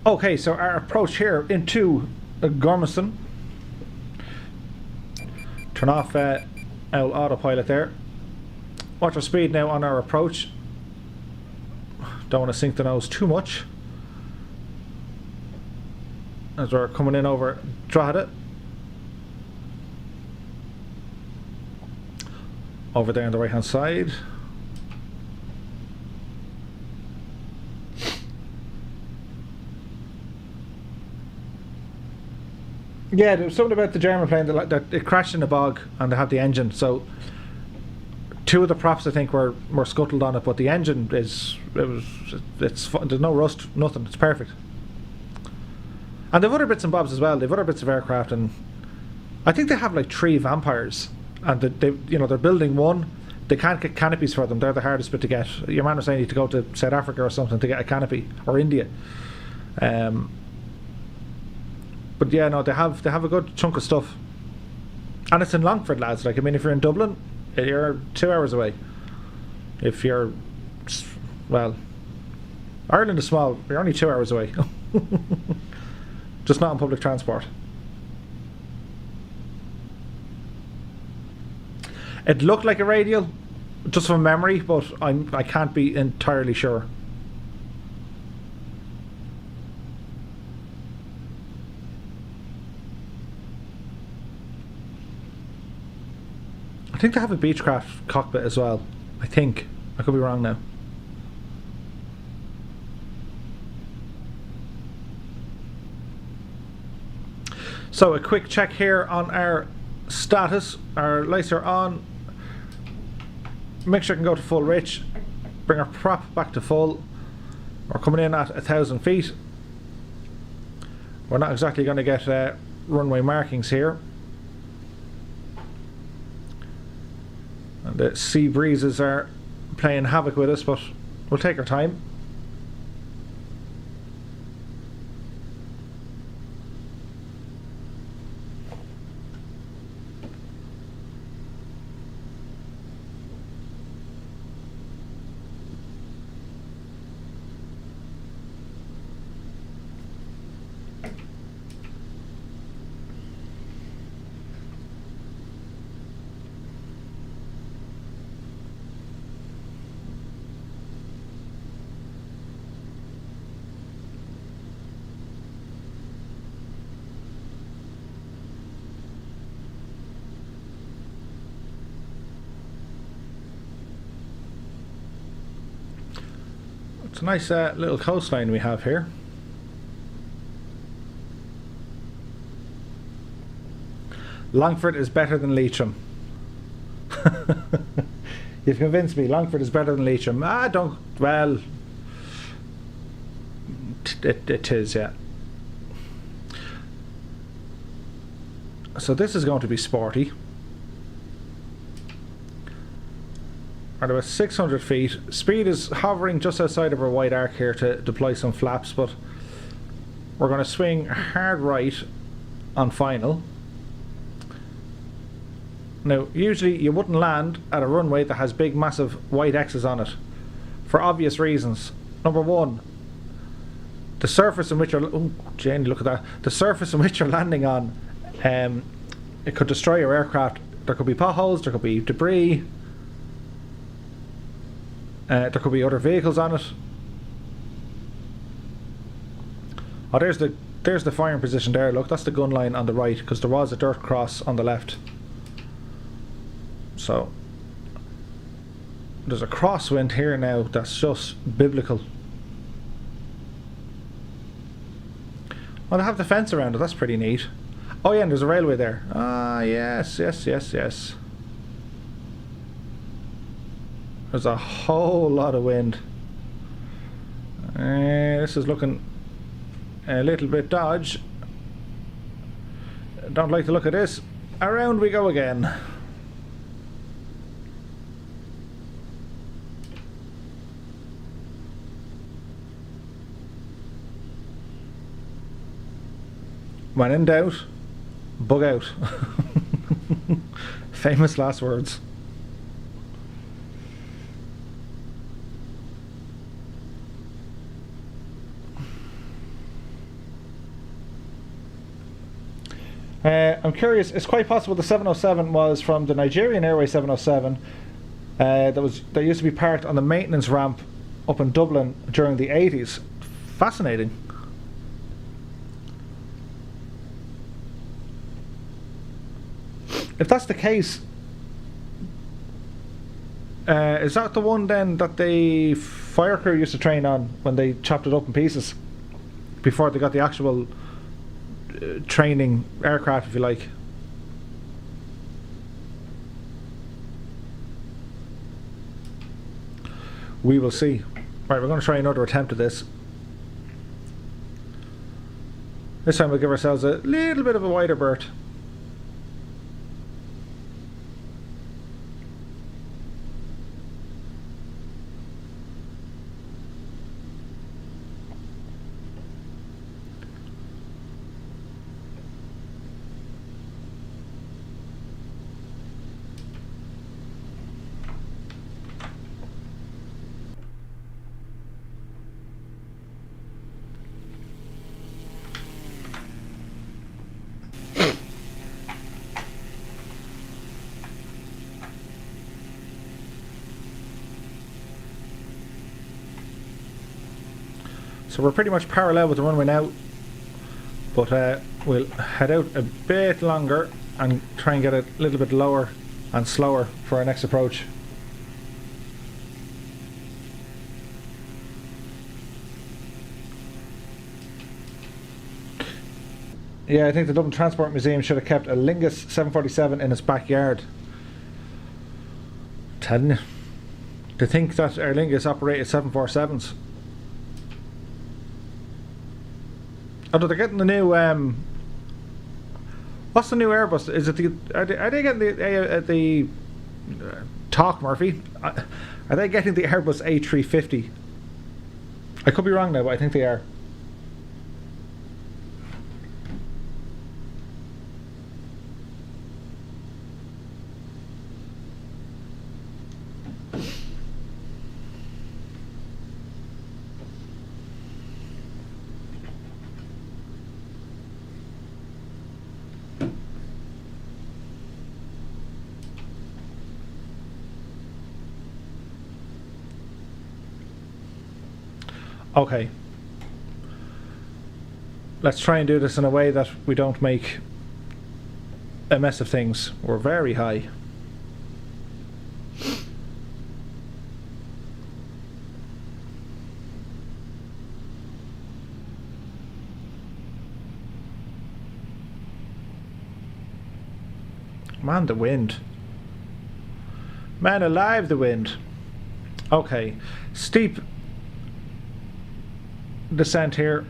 Okay, so our approach here into Gormanstown. Turn off our autopilot there. Watch our speed now on our approach. Don't want to sink the nose too much as we're coming in over Drogheda. Over there on the right hand side. Yeah, there was something about the German plane that it crashed in a bog, and they had the engine. So 2 of the props, I think, were scuttled on it, but the engine there's no rust, nothing. It's perfect. And they've other bits and bobs as well. They've other bits of aircraft, and I think they have like 3 Vampires, and they're building one. They can't get canopies for them. They're the hardest bit to get. Your man was saying you need to go to South Africa or something to get a canopy, or India. But yeah, no, they have a good chunk of stuff, and it's in Longford, lads. Like, I mean, if you're in Dublin, you're 2 hours away. If you're, well, Ireland is small. You're only 2 hours away. Just not on public transport. It looked like a radial, just from memory, but I can't be entirely sure. I think they have a Beechcraft cockpit as well. I think. I could be wrong now. So a quick check here on our status. Our lights are on. Mixture can go to full rich. Bring our prop back to full. We're coming in at 1,000 feet. We're not exactly going to get runway markings here. And the sea breezes are playing havoc with us, but we'll take our time. It's a nice little coastline we have here. Longford is better than Leitrim. You've convinced me. Longford is better than Leitrim. Well, it is, yeah. So this is going to be sporty. At about 600 feet. Speed is hovering just outside of our white arc here to deploy some flaps, but we're going to swing hard right on final. Now, usually you wouldn't land at a runway that has big, massive white X's on it, for obvious reasons. Number one, the surface in which you're... Oh, Jane, look at that. The surface in which you're landing on, it could destroy your aircraft. There could be potholes, there could be debris. There could be other vehicles on it. Oh, there's the firing position there. Look, that's the gun line on the right, because there was a dirt cross on the left. So there's a crosswind here now that's just biblical. Oh, they have the fence around it. That's pretty neat. Oh yeah, and there's a railway there. Ah, yes. There's a whole lot of wind. This is looking a little bit dodge. Don't like the look of this. Around we go again. When in doubt, bug out. Famous last words. I'm curious, it's quite possible the 707 was from the Nigerian Airways 707 that used to be parked on the maintenance ramp up in Dublin during the 80s. Fascinating. If that's the case, is that the one then that the fire crew used to train on when they chopped it up in pieces before they got the actual training aircraft, if you like? We will see. Right, we're going to try another attempt at this. This time we'll give ourselves a little bit of a wider berth. So we're pretty much parallel with the runway now, but we'll head out a bit longer and try and get a little bit lower and slower for our next approach. Yeah, I think the Dublin Transport Museum should have kept a Lingus 747 in its backyard. Telling you. To think that Aer Lingus operated 747s. Although they're getting the new what's the new Airbus? Is it the are they getting the talk, Murphy? Are they getting the Airbus A350? I could be wrong now, but I think they are. Okay. Let's try and do this in a way that we don't make a mess of things. We're very high. Man, the wind. Man alive, the wind. Okay. Steep descent here.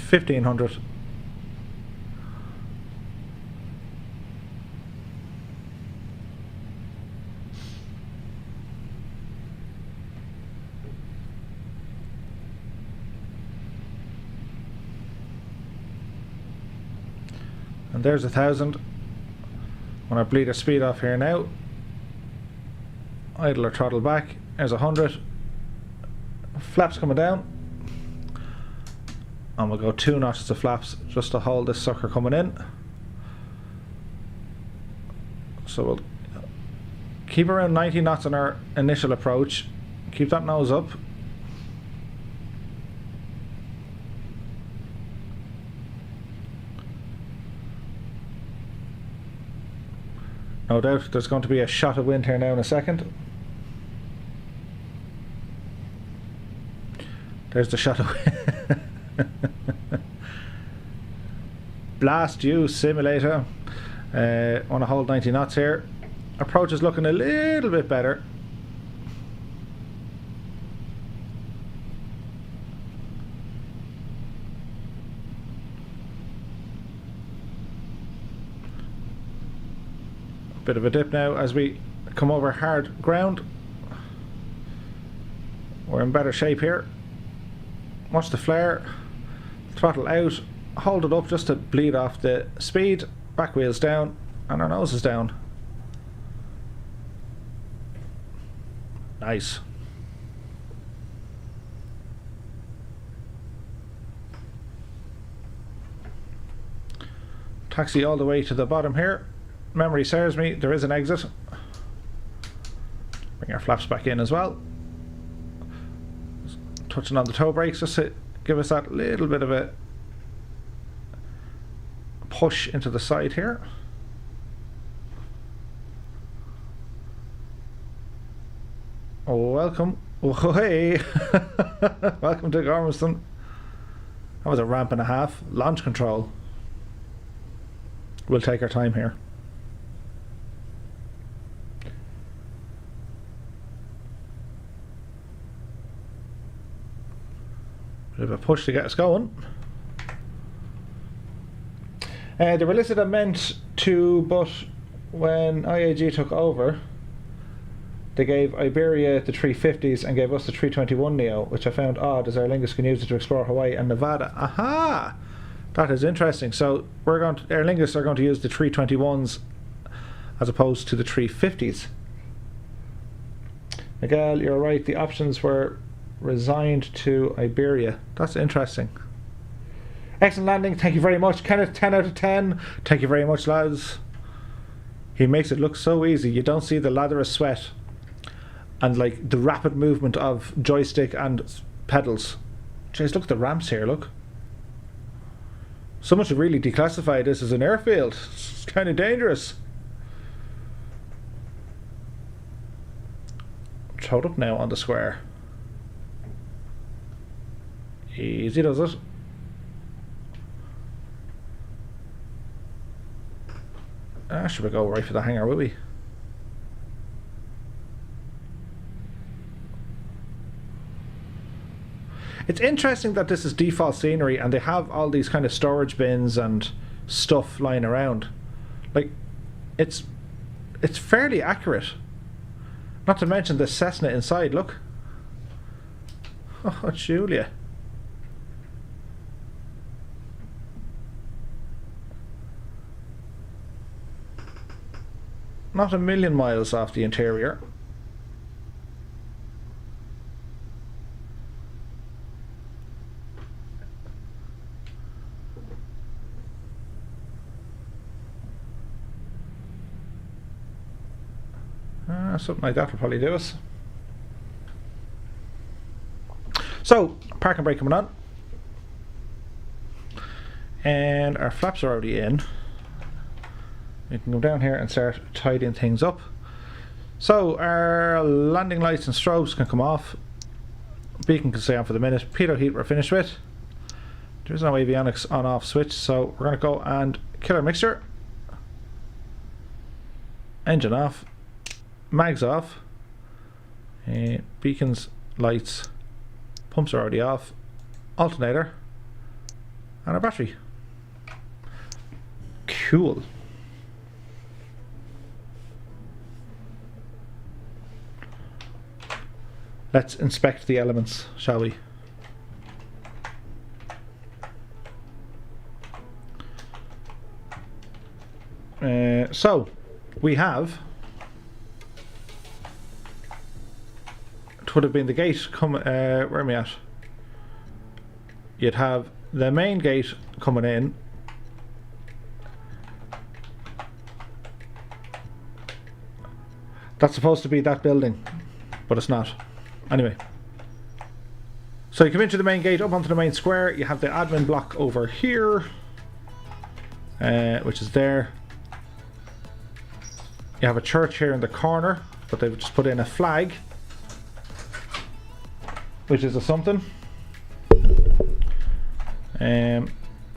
$1,500. And there's 1,000. When I bleed a speed off here now, idle or throttle back, there's 100. Flaps coming down, and we'll go 2 notches of flaps just to hold this sucker coming in. So we'll keep around 90 knots on our initial approach, keep that nose up. No doubt there's going to be a shot of wind here now in a second. There's the shot of wind. Blast you, simulator. Want to hold 90 knots here. Approach is looking a little bit better. Bit of a dip now as we come over hard ground. We're in better shape here. Watch the flare. Throttle out. Hold it up just to bleed off the speed. Back wheels down. And our nose is down. Nice. Taxi all the way to the bottom here. Memory serves me, there is an exit. Bring our flaps back in as well. Touching on the toe brakes just to give us that little bit of a push into the side here. Oh, welcome. Oh, hey. Welcome to Gormanstown. That was a ramp and a half. Launch control. We'll take our time here. Bit of a push to get us going. They were listed and meant to, but when IAG took over, they gave Iberia the 350s and gave us the 321 Neo, which I found odd as Aer Lingus can use it to explore Hawaii and Nevada. Aha! That is interesting. So Aer Lingus are going to use the 321s as opposed to the 350s. Miguel, you're right. The options were resigned to Iberia. That's interesting. Excellent landing. Thank you very much. Kenneth, 10 out of 10. Thank you very much, lads. He makes it look so easy. You don't see the lather of sweat and like the rapid movement of joystick and pedals. Jeez, look at the ramps here, look. Someone should really declassify this as an airfield. It's kind of dangerous. throw it up now on the square. Easy does it. Should we go right for the hanger, will we? It's interesting that this is default scenery and they have all these kind of storage bins and stuff lying around. Like, it's fairly accurate. Not to mention the Cessna inside, look. Oh, Julia. Not a million miles off the interior. Something like that will probably do us. So, park and brake coming on. And our flaps are already in. We can go down here and start tidying things up. So our landing lights and strobes can come off. Beacon can stay on for the minute. Pitot heat we're finished with. There's no avionics on off switch, so we're going to go and kill our mixture. Engine off. Mags off. Beacons, lights, pumps are already off. Alternator. And our battery. Cool. Let's inspect the elements, shall we? So, we have... It would have been the gate where am I at? You'd have the main gate coming in. That's supposed to be that building, but it's not. Anyway, so you come into the main gate, up onto the main square. You have the admin block over here, which is there. You have a church here in the corner, but they've just put in a flag, which is a something.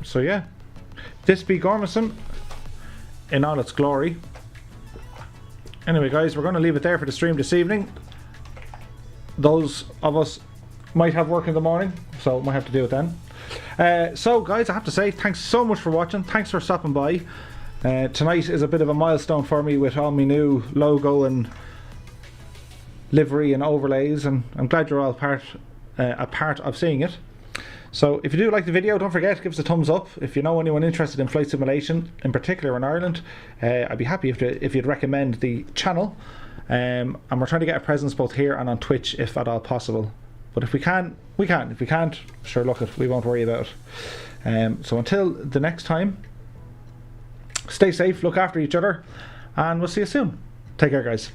So yeah, this be Gormanstown in all its glory. Anyway guys, we're going to leave it there for the stream this evening. Those of us might have work in the morning, so might have to do it then. So guys, I have to say thanks so much for watching. Thanks for stopping by. Tonight is a bit of a milestone for me with all my new logo and livery and overlays, and I'm glad you're all a part of seeing it. So if you do like the video, don't forget, give us a thumbs up. If you know anyone interested in flight simulation, in particular in Ireland, I'd be happy if you'd recommend the channel. And we're trying to get a presence both here and on Twitch if at all possible. But if we can, we can. If we can't, sure, look it, we won't worry about it. So until the next time, stay safe, look after each other, and we'll see you soon. Take care guys.